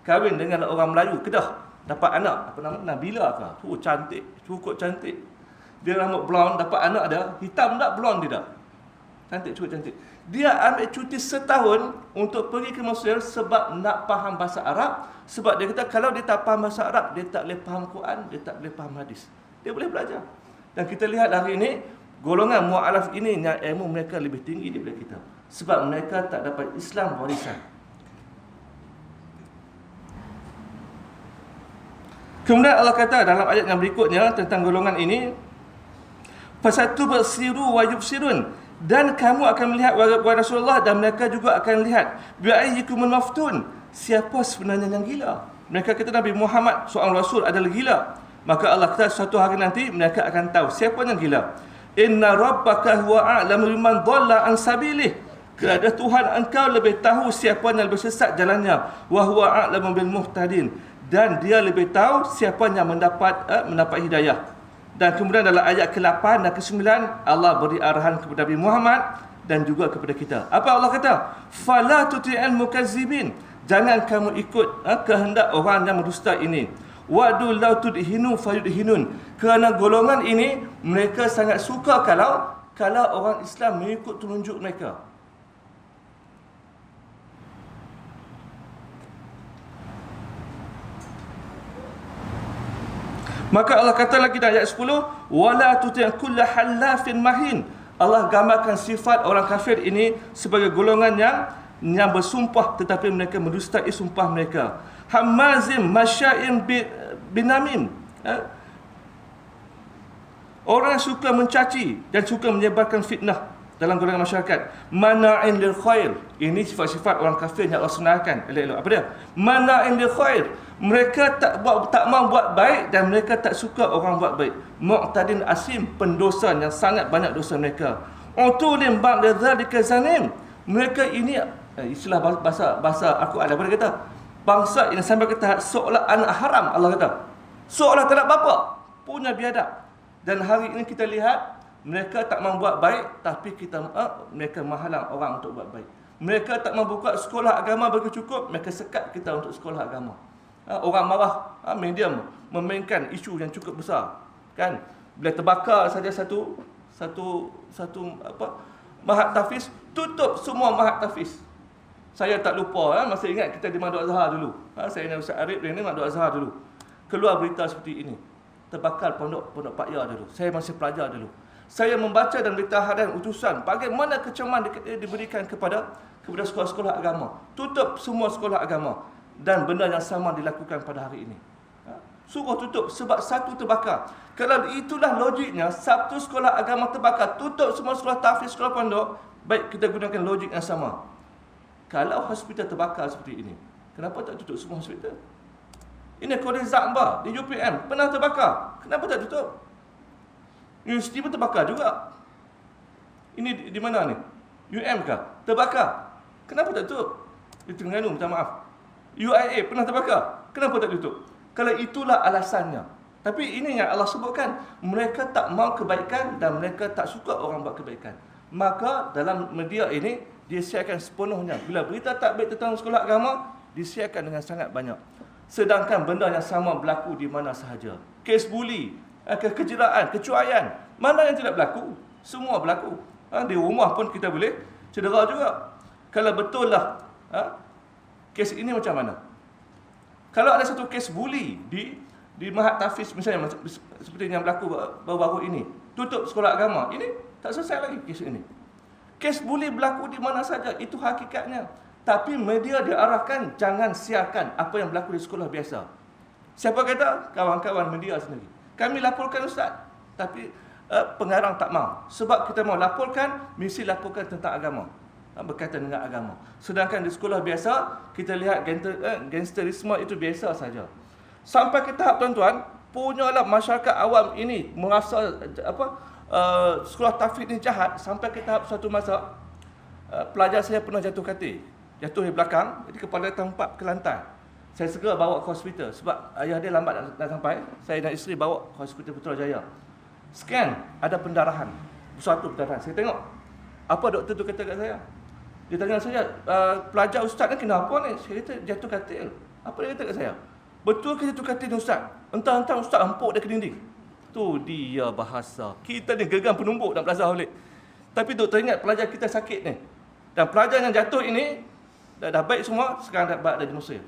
Kahwin dengan orang Melayu, Kedah. Dapat anak, apa nama? Nabila ke? Cantik, cukup cantik. Dia rambut blonde, dapat anak dia. Hitam tak, blonde dia tak. Cantik, cukup cantik. Dia ambil cuti setahun untuk pergi ke Mesir sebab nak faham bahasa Arab. Sebab dia kata kalau dia tak faham bahasa Arab, dia tak boleh faham Quran, dia tak boleh faham hadis. Dia boleh belajar. Dan kita lihat hari ini, golongan mu'alaf ini yang ilmu mereka lebih tinggi daripada kita. Sebab mereka tak dapat Islam warisan. Kemudian Allah kata dalam ayat yang berikutnya tentang golongan ini, fasatu basiru wa yubsirun, dan kamu akan melihat wahai Rasulullah, dan mereka juga akan lihat bi ayyikumul maftun, siapa sebenarnya yang gila. Mereka kata Nabi Muhammad seorang rasul adalah gila. Maka Allah kata suatu hari nanti mereka akan tahu siapa yang gila. Inna rabbaka huwa a'lamu biman dhalla an sabilih, kerana Tuhan engkau lebih tahu siapa yang lebih sesat jalannya. Wa huwa a'lamu bil muhtadin, dan dia lebih tahu siapa yang mendapat hidayah. Dan kemudian dalam ayat ke-8 dan ke-9 Allah beri arahan kepada Nabi Muhammad dan juga kepada kita. Apa Allah kata? Fala tuti'al mukazzibin, jangan kamu ikut kehendak orang yang berdusta ini. Wadu law tudhinu fayudhinun, kerana golongan ini mereka sangat suka kalau orang Islam mengikut tunjuk mereka. Maka Allah kata lagi dalam ayat 10, wala tuti' kulla halafin mahin. Allah gambarkan sifat orang kafir ini sebagai golongan yang bersumpah tetapi mereka mendustai sumpah mereka. Hamazim masya'in binamim. Orang yang suka mencaci dan suka menyebarkan fitnah dalam golongan masyarakat. Mana'in lil khair. Ini sifat-sifat orang kafir yang Allah senarkan elok-elok. Apa dia? Mana'in lil khair. Mereka tak mau buat baik dan mereka tak suka orang buat baik. Mu'tadin asim, pendosa yang sangat banyak dosa mereka. Utulim ba'da dzalika zanim. Mereka ini istilah bahasa Al-Quran apa dia kata? Bangsa yang sampai ke tahap seolah anak haram, Allah kata. Seolah tak nak bapa, punya biadab. Dan hari ini kita lihat mereka tak mau buat baik tapi mereka menghalang orang untuk buat baik. Mereka tak mau buka sekolah agama bagi cukup, mereka sekat kita untuk sekolah agama. Orang marah, media memainkan isu yang cukup besar, kan? Bila terbakar saja satu mahat tahfiz, tutup semua mahat tahfiz. Saya tak lupa, masih ingat kita di Madu Azhar dulu. Saya dengan Ustaz Arif di Madu Azhar dulu. Keluar berita seperti ini. Terbakar pondok Pak Ya dulu. Saya masih pelajar dulu. Saya membaca dan berita harian utusan bagaimana kecaman diberikan kepada sekolah-sekolah agama. Tutup semua sekolah agama. Dan benda yang sama dilakukan pada hari ini. Suruh tutup sebab satu terbakar. Kalau itulah logiknya, satu sekolah agama terbakar, tutup semua sekolah tahfiz, sekolah pondok, baik kita gunakan logik yang sama. Kalau hospital terbakar seperti ini, kenapa tak tutup semua hospital? Ini Kolej Zakba di UPM pernah terbakar, kenapa tak tutup? Universiti pun terbakar juga. Ini di mana ni? UM kah? Terbakar. Kenapa tak tutup? Di Terengganu, minta maaf. UIA pernah terbakar. Kenapa tak tutup? Kalau itulah alasannya. Tapi ini yang Allah sebutkan. Mereka tak mau kebaikan dan mereka tak suka orang buat kebaikan. Maka dalam media ini disiarkan sepenuhnya. Bila berita tak baik tentang sekolah agama, disiarkan dengan sangat banyak. Sedangkan benda yang sama berlaku di mana sahaja. Kes buli, kekejeraan, kecuaian, mana yang tidak berlaku? Semua berlaku. Di rumah pun kita boleh cedera juga. Kalau betul lah kes ini macam mana? Kalau ada satu kes buli di Mahat Tafiz misalnya, seperti yang berlaku baru-baru ini, tutup sekolah agama, ini tak selesai lagi kes ini. Kes buli berlaku di mana saja, itu hakikatnya. Tapi media diarahkan jangan siarkan apa yang berlaku di sekolah biasa. Siapa kata? Kawan-kawan media sendiri. Kami laporkan ustaz, tapi pengarang tak mau. Sebab kita mau laporkan, mesti laporkan tentang agama, berkaitan dengan agama. Sedangkan di sekolah biasa, kita lihat gangsterisme itu biasa saja. Sampai ke tahap tuan-tuan, punyalah masyarakat awam ini merasa sekolah tahfiz ini jahat. Sampai ke tahap suatu masa, pelajar saya pernah jatuh katil. Jatuh di belakang, jadi kepala tertempat ke lantai. Saya segera bawa ke hospital sebab ayah dia lambat nak sampai. Saya dan isteri bawa ke hospital Putrajaya. Scan, ada pendarahan. Suatu pendarahan. Saya tengok, apa doktor tu kata kat saya? Dia tanya saya, pelajar ustaz ni kenapa ni? Saya kata, jatuh katil. Apa dia kata kat saya? Betul ke jatuh katil ni ustaz? Entah-entah ustaz empuk dia ke dinding. Tu dia bahasa. Kita ni gegang penumbuk nak belajar balik. Tapi doktor ingat pelajar kita sakit ni. Dan pelajar yang jatuh ini, dah baik semua, sekarang dah ada di Mesir.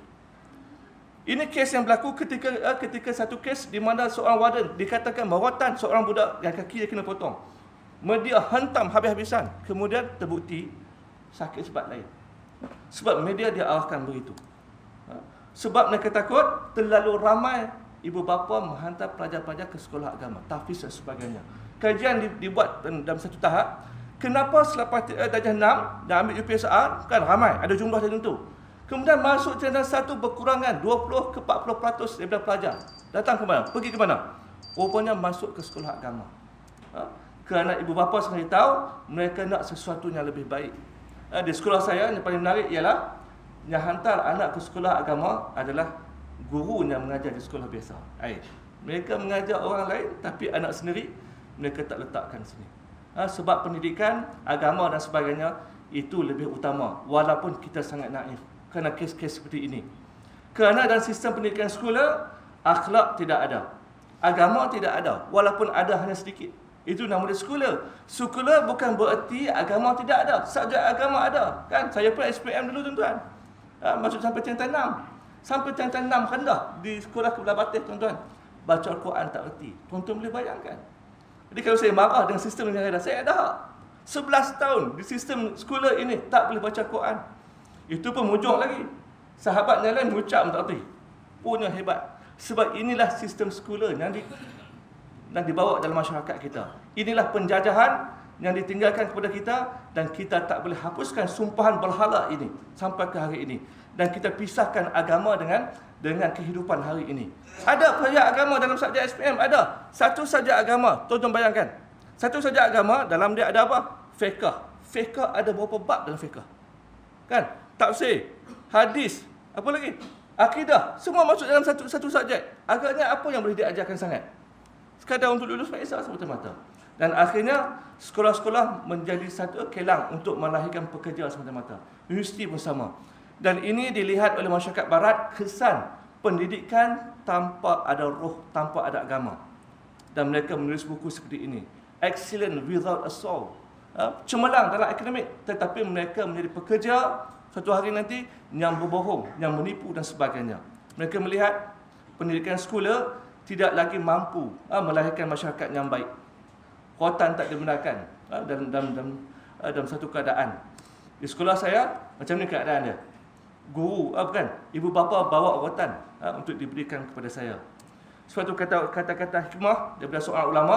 Ini kes yang berlaku ketika satu kes di mana seorang warden dikatakan merawatan seorang budak yang kaki dia kena potong. Media hentam habis-habisan. Kemudian terbukti sakit sebab lain. Sebab media diarahkan begitu. Sebab mereka takut terlalu ramai ibu bapa menghantar pelajar-pelajar ke sekolah agama, tahfiz dan sebagainya. Kajian dibuat dalam satu tahap. Kenapa selepas darjah 6 dan ambil UPSR, kan ramai, ada jumlah tertentu. Kemudian masuk darjah 1 berkurangan 20 ke 40% daripada pelajar. Datang ke mana? Pergi ke mana? Rupanya masuk ke sekolah agama. Kerana ibu bapa sendiri tahu mereka nak sesuatu yang lebih baik. Di sekolah saya yang paling menarik ialah yang hantar anak ke sekolah agama adalah guru yang mengajar di sekolah biasa. Mereka mengajar orang lain tapi anak sendiri mereka tak letakkan sini. Sebab pendidikan, agama dan sebagainya itu lebih utama walaupun kita sangat naif kerana kes-kes seperti ini. Kerana dalam sistem pendidikan sekolah, akhlak tidak ada, agama tidak ada, walaupun ada hanya sedikit. Itu nama dia sekolah. Sekolah bukan bererti agama tidak ada. Subjek agama ada. Kan? Saya pun SPM dulu tuan-tuan. Masuk sampai tingkatan 6. Sampai tingkatan 6 rendah di sekolah Kebelah Batih tuan-tuan. Baca Al-Quran tak erti. Tuan-tuan boleh bayangkan. Jadi kalau saya marah dengan sistem yang ada, saya ada hak. 11 tahun di sistem sekolah ini tak boleh baca Quran. Itu pun mujur lagi. Sahabat yang lain mengucap tak erti. Punya hebat. Sebab inilah sistem sekolah yang dibawa dalam masyarakat kita. Inilah penjajahan yang ditinggalkan kepada kita dan kita tak boleh hapuskan sumpahan berhala ini sampai ke hari ini. Dan kita pisahkan agama dengan kehidupan hari ini. Ada pelajar agama dalam subjek SPM? Ada. Satu subjek agama, tuan-tuan bayangkan. Satu subjek agama, dalam dia ada apa? Fiqh. Fiqh ada berapa bab dalam fiqh? Kan? Tafsir, hadis, apa lagi? Akidah. Semua masuk dalam satu subjek. Agaknya apa yang boleh diajarkan sangat? Sekadar untuk lulus Maisah semata-mata. Dan akhirnya, sekolah-sekolah menjadi satu kelang untuk melahirkan pekerja semata-mata. Universiti pun sama. Dan ini dilihat oleh masyarakat barat, kesan pendidikan tanpa ada roh, tanpa ada agama. Dan mereka menulis buku seperti ini. Excellent without a soul. Cemerlang dalam akademik, tetapi mereka menjadi pekerja suatu hari nanti yang berbohong, yang menipu dan sebagainya. Mereka melihat pendidikan sekolah tidak lagi mampu melahirkan masyarakat yang baik. Khotbah tak dibenarkan dalam satu keadaan. Di sekolah saya, macam ni keadaan dia. Guru, ibu bapa bawa rotan untuk diberikan kepada saya. Suatu kata-kata hikmah daripada seorang ulama,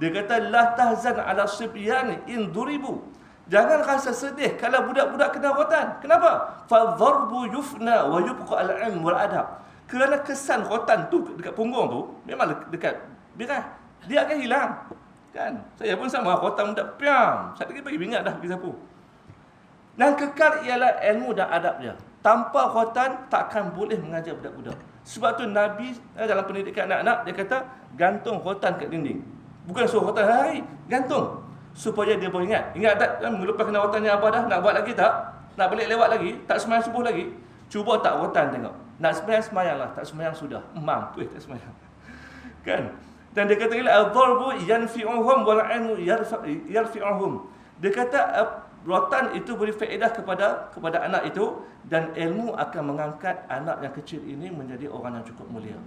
dia kata la tahzan ala sibyan in duribu. Jangan rasa sedih kalau budak-budak kena rotan. Kenapa? Fa dharbu yufna wa yubqa al-ilm wal adab. Kerana kesan rotan tu dekat punggung tu memang dekat birah. Dia akan hilang. Kan? Saya pun sama, rotan budak piam. Satu lagi bagi bingat dah pergi sapu. Dan kekal ialah ilmu dan adab dia. Tanpa khotan takkan boleh mengajar budak-budak. Sebab tu Nabi dalam pendidikan anak-anak dia kata gantung khotan kat dinding. Bukan suruh khotan hari, gantung supaya dia beringat. Ingat tak melupakan khotannya apa dah? Nak buat lagi tak? Nak balik lewat lagi? Tak sembahyang subuh lagi? Cuba tak khotan tengok. Nak sembahyang, sembahyanglah. Tak sembahyang sudah. Mampu tak sembahyang. Kan? Dan dia kata al-darbu yanfi'uhum wal 'ilmu yarfi'uhum. Dia kata rotan itu beri faedah kepada anak itu, dan ilmu akan mengangkat anak yang kecil ini menjadi orang yang cukup mulia.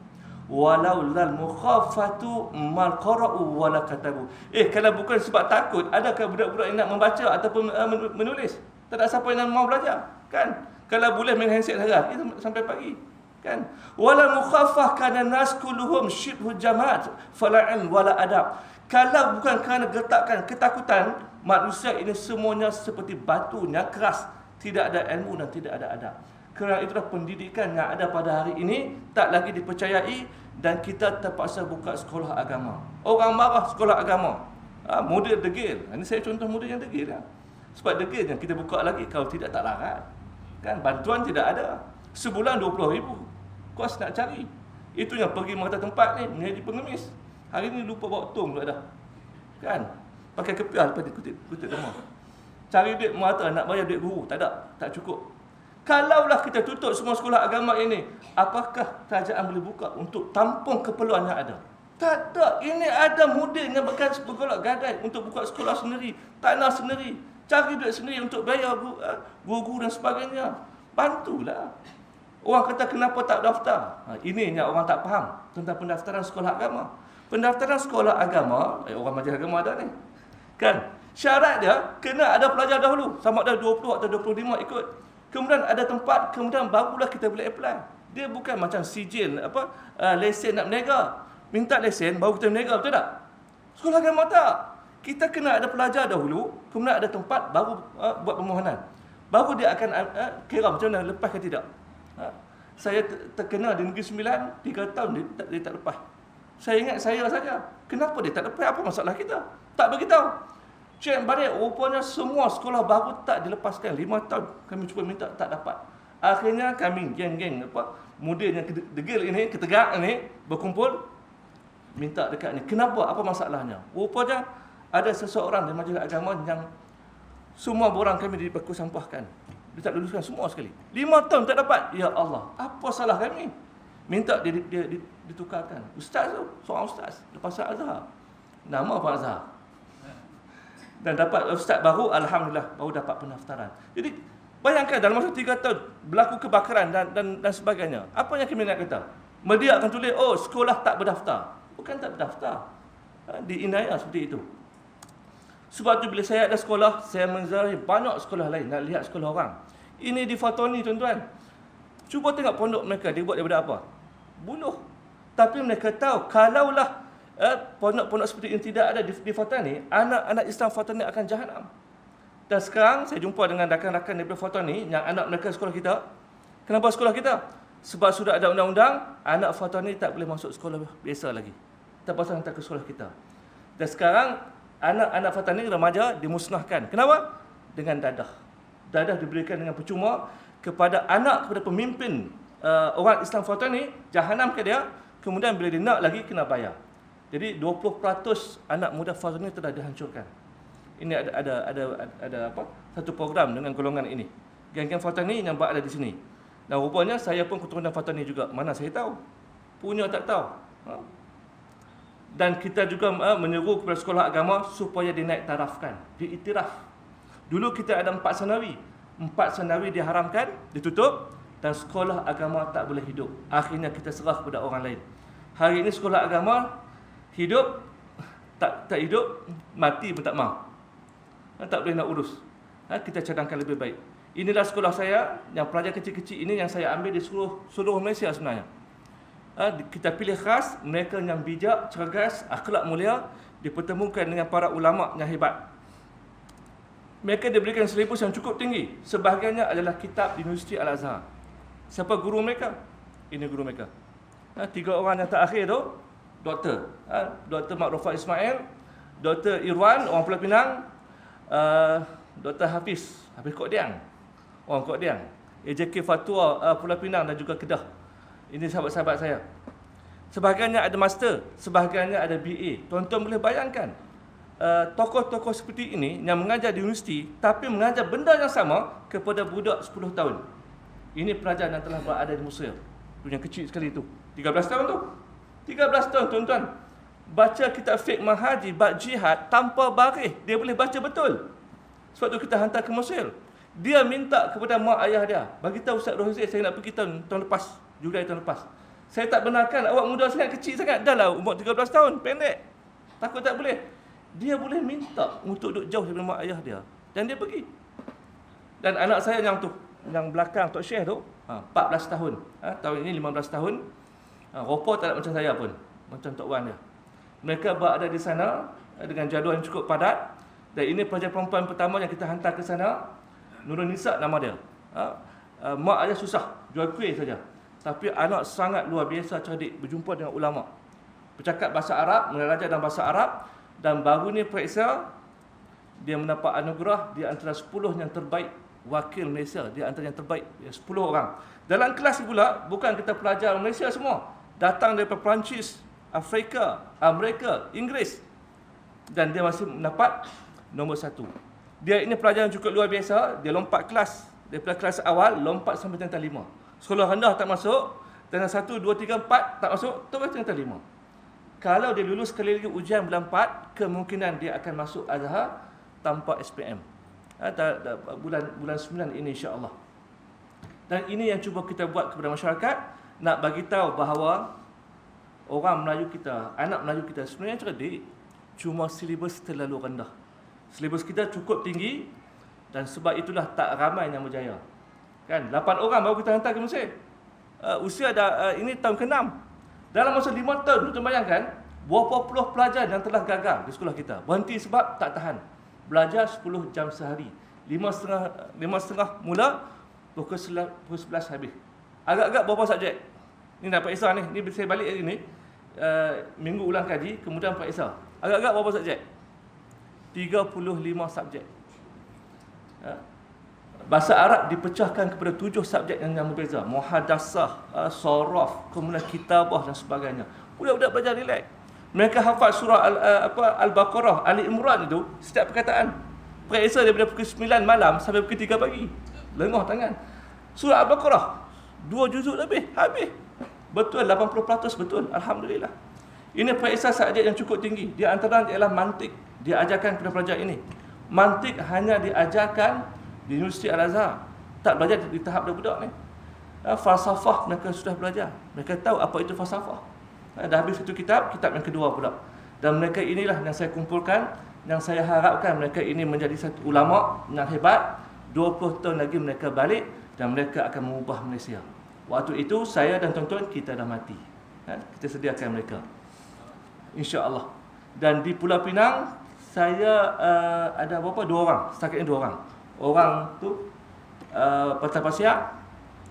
Walau lal mukhafatu mal qara'u wala katabu. Kalau bukan sebab takut, adakah budak-budak yang nak membaca ataupun menulis? Tak ada siapa yang mau belajar, kan? Kalau boleh main handset saja, itu sampai pagi, kan? Wala mukhafah kana nas kulluhum shibhu jamaat fala'in wala adab. Kalau bukan kerana getakan ketakutan, manusia ini semuanya seperti batunya keras, tidak ada ilmu dan tidak ada adab. Kerana itulah pendidikan yang ada pada hari ini tak lagi dipercayai, dan kita terpaksa buka sekolah agama. Orang marah sekolah agama. Model degil. Ini saya contoh model yang degil. Sebab degil yang kita buka lagi, kalau tidak tak larat. Kan, bantuan tidak ada. Sebulan 20,000. Kos nak cari. Itu yang pergi mata tempat ni menjadi pengemis. Hari ni lupa bawa tong pula dah. Kan? Pakai kepiah lepas kutip rumah. Cari duit mata nak bayar duit guru, tak ada, tak cukup. Kalaulah kita tutup semua sekolah agama ini, apakah kerajaan boleh buka untuk tampung keperluan yang ada? Tak ada. Ini ada model yang bergolak gadai untuk buka sekolah sendiri, tanah sendiri, cari duit sendiri untuk bayar guru dan sebagainya. Bantulah. Orang kata kenapa tak daftar? Ini yang orang tak faham tentang pendaftaran sekolah agama. Pendaftaran sekolah agama, orang majlis agama ada ni, kan? Syarat dia kena ada pelajar dahulu, sama ada 20 atau 25 ikut. Kemudian ada tempat, kemudian barulah kita boleh apply. Dia bukan macam sijil lesen nak berniaga. Minta lesen baru kita berniaga, betul tak? Sekolah agama tak. Kita kena ada pelajar dahulu, kemudian ada tempat baru buat permohonan. Baru dia akan kira macam mana lepas ke tidak. Saya terkena di Negeri Sembilan 3 tahun dia tak lepas. Saya ingat saya saja. Kenapa dia tak lepas? Apa masalah kita? Tak beritahu. Cek balik, rupanya semua sekolah baru tak dilepaskan. 5 tahun kami cuba minta, tak dapat. Akhirnya kami geng-geng muda yang degil ini, ketegak ini berkumpul minta dekat ni. Kenapa? Apa masalahnya? Rupanya ada seseorang di majlis agama yang semua borang kami dibaku sampahkan. Dia tak luluskan semua sekali. 5 tahun tak dapat. Ya Allah, apa salah kami? Minta dia ditukarkan. Ustaz tu, seorang ustaz, lepas Azhar. Nama Pak Azhar. Dan dapat ustaz baru, alhamdulillah, baru dapat pendaftaran. Jadi bayangkan dalam masa 3 tahun berlaku kebakaran dan sebagainya. Apa yang kami nak kata? Media akan tulis, oh sekolah tak berdaftar. Bukan tak berdaftar. Di Inaya seperti itu. Sebab tu bila saya ada sekolah, saya menziarahi banyak sekolah lain, nak lihat sekolah orang. Ini di Fatoni, tuan-tuan. Cuba tengok pondok mereka, dia buat daripada apa? Buluh. Tapi mereka tahu, kalaulah pondok-pondok seperti ini tidak ada di Fatani, anak-anak Islam Fatani akan jahanam. Dan sekarang saya jumpa dengan rakan-rakan daripada Fatani yang anak mereka sekolah kita. Kenapa sekolah kita? Sebab sudah ada undang-undang, anak Fatani tak boleh masuk sekolah biasa lagi. Terpaksa hantar ke sekolah kita. Dan sekarang anak-anak Fatani remaja dimusnahkan. Kenapa? Dengan dadah. Dadah diberikan dengan percuma kepada kepada pemimpin orang Islam Fatani, jahanam ke dia, kemudian bila dia nak lagi kena bayar. Jadi 20% anak muda Fatani telah dihancurkan. Ini ada satu program dengan golongan ini. Geng-geng Fatani yang berada di sini. Dan rupanya saya pun keturunan Fatani juga. Mana saya tahu? Punya tak tahu. Dan kita juga menyeru kepada sekolah agama supaya dinaik tarafkan, diiktiraf. Dulu kita ada 4 sanawi. 4 sanawi diharamkan, ditutup, dan sekolah agama tak boleh hidup. Akhirnya kita serah kepada orang lain. Hari ini sekolah agama hidup, tak hidup, mati pun tak mahu. Tak boleh nak urus. Kita cadangkan lebih baik. Inilah sekolah saya, yang pelajar kecil-kecil ini yang saya ambil di seluruh Malaysia sebenarnya. Kita pilih khas mereka yang bijak, cergas, akhlak mulia, dipertemukan dengan para ulama yang hebat. Mereka diberikan silibus yang cukup tinggi. Sebahagiannya adalah kitab di Universiti Al-Azhar. Siapa guru mereka? Ini guru mereka. 3 orang yang terakhir tu, doktor. Dr. Makrofa Ismail, Dr. Irwan, orang Pulau Pinang, Dr. Hafiz Kodiang, orang Kodiang. AJK Fatwa Pulau Pinang dan juga Kedah. Ini sahabat-sahabat saya. Sebahagiannya ada master, sebahagiannya ada BA. Tuan-tuan boleh bayangkan, tokoh-tokoh seperti ini yang mengajar di universiti, tapi mengajar benda yang sama kepada budak 10 tahun. Ini pelajar yang telah berada di Mesir. Tu yang kecil sekali tu. 13 tahun tu. 13 tahun tuan-tuan. Baca kitab fiqh Manhaji bab jihad tanpa baris, dia boleh baca betul. Sebab tu kita hantar ke Mesir. Dia minta kepada mak ayah dia, bagi tahu Ustaz Rohaizil, saya nak pergi tahun lepas, Julai tahun lepas. Saya tak benarkan, awak muda sangat, kecil sangat. Dah lah umur 13 tahun, pendek. Takut tak boleh. Dia boleh minta untuk duduk jauh daripada mak ayah dia. Dan dia pergi. Dan anak saya yang tu, yang belakang Tok Syekh tu, 14 tahun. Tahun ini 15 tahun. Rupa tak ada macam saya pun, macam Tok Wan dia. Mereka berada di sana dengan jadual yang cukup padat. Dan ini pelajar perempuan pertama yang kita hantar ke sana. Nurul Nisa nama dia. Mak ayah susah, jual kuih saja. Tapi anak sangat luar biasa cerdik, berjumpa dengan ulama. Bercakap bahasa Arab, mengajar dalam bahasa Arab. Dan baru ni periksa, dia mendapat anugerah di antara 10 yang terbaik wakil Malaysia, di antara yang terbaik, 10 orang. Dalam kelas pula, bukan kita pelajar Malaysia semua, datang daripada Perancis, Afrika, Amerika, Inggeris. Dan dia masih mendapat nombor 1. Dia ini pelajar yang cukup luar biasa. Dia lompat kelas, daripada kelas awal lompat sampai tingkatan 5. Sekolah rendah tak masuk, tingkatan 1, 2, 3, 4 tak masuk, terus tingkatan 5. Kalau dia lulus sekali lagi ujian bulan 4, kemungkinan dia akan masuk Azhar tanpa SPM. Bulan 9 ini insya-Allah. Dan ini yang cuba kita buat kepada masyarakat, nak bagi tahu bahawa orang Melayu kita, anak Melayu kita sebenarnya cerdik, cuma silibus terlalu rendah. Silibus kita cukup tinggi dan sebab itulah tak ramai yang berjaya. Kan, 8 orang baru kita hantar ke Mesir. Usia dah ini tahun ke-6. Dalam masa 5 tahun, tuan bayangkan berapa puluh pelajar yang telah gagal di sekolah kita. Berhenti sebab tak tahan. Belajar 10 jam sehari. 5.30 mula, pukul 11 habis. Agak-agak berapa subjek? Ni dah periksa ni. Ni saya balik hari ni. Minggu ulang kaji, kemudian periksa. Agak-agak berapa subjek? 35 subjek. Bahasa Arab dipecahkan kepada 7 subjek yang berbeza. Muhadasah, Saraf, kemudian kitabah dan sebagainya. Budak-budak belajar relax. Mereka hafal surah Al-Baqarah, Ali Imran itu, setiap perkataan. Periksa daripada pukul 9 malam sampai pukul 3 pagi. Lengah tangan. Surah Al-Baqarah, 2 juzuk lebih, habis. Betul, 80% betul. Alhamdulillah. Ini periksa subjek yang cukup tinggi. Di antara ialah mantik. Dia ajarkan kepada pelajar ini. Mantik hanya diajarkan di Universiti Al-Azhar. Tak belajar di tahap budak-budak ni. Falsafah mereka sudah belajar. Mereka tahu apa itu falsafah. Dah habis satu kitab yang kedua pula. Dan mereka inilah yang saya kumpulkan, yang saya harapkan mereka ini menjadi satu ulama yang hebat. 20 tahun lagi mereka balik dan mereka akan mengubah Malaysia. Waktu itu saya dan tuan-tuan kita dah mati. Kita sediakan mereka, insya-Allah. Dan di Pulau Pinang saya ada berapa? 2 orang. Setakat ini 2 orang. Orang tu Patah Pasiak,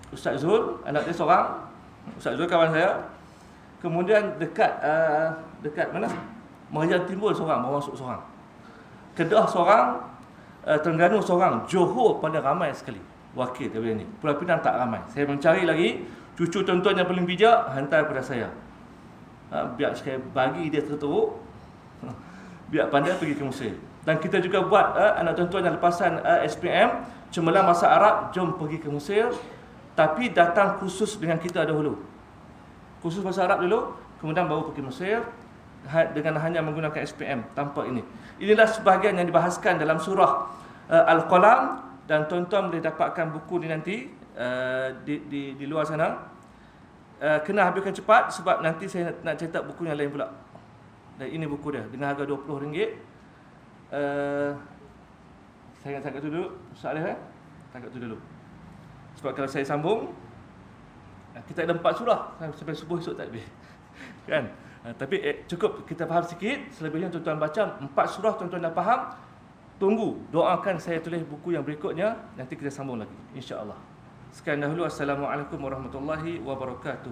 Ustaz Zul, anak dia seorang. Ustaz Zul kawan saya. Kemudian dekat mana? Malaysia Timur seorang, baru masuk seorang. Kedah seorang, Terengganu seorang, Johor pada ramai sekali wakil daripada ni. Pulau Pinang tak ramai. Saya mencari lagi cucu tuan-tuan yang paling bijak, hantar kepada saya. Biar saya bagi dia terteruk, biar pandai pergi ke Mesir. Dan kita juga buat anak tuan-tuan yang lepasan SPM, cemerlang bahasa Arab, jom pergi ke Mesir. Tapi datang khusus dengan kita dahulu. Khusus bahasa Arab dulu, kemudian baru pergi Mesir dengan hanya menggunakan SPM tanpa ini. Inilah sebahagian yang dibahaskan dalam surah Al-Qalam. Dan tuan-tuan boleh dapatkan buku ni nanti di luar sana. Kena habiskan cepat sebab nanti saya nak cetak buku yang lain pula. Dan ini buku dia dengan harga RM20. Saya tangkap tu dulu, Ustaz Alif tangkap tu dulu. Sebab kalau saya sambung, kita ada 4 surah sampai subuh esok tak habis. Kan? Tapi cukup kita faham sikit. Selebihnya tuan-tuan baca 4 surah, tuan-tuan dah faham. Tunggu, doakan saya tulis buku yang berikutnya. Nanti kita sambung lagi, insya-Allah. Sekian dahulu. Assalamualaikum warahmatullahi wabarakatuh.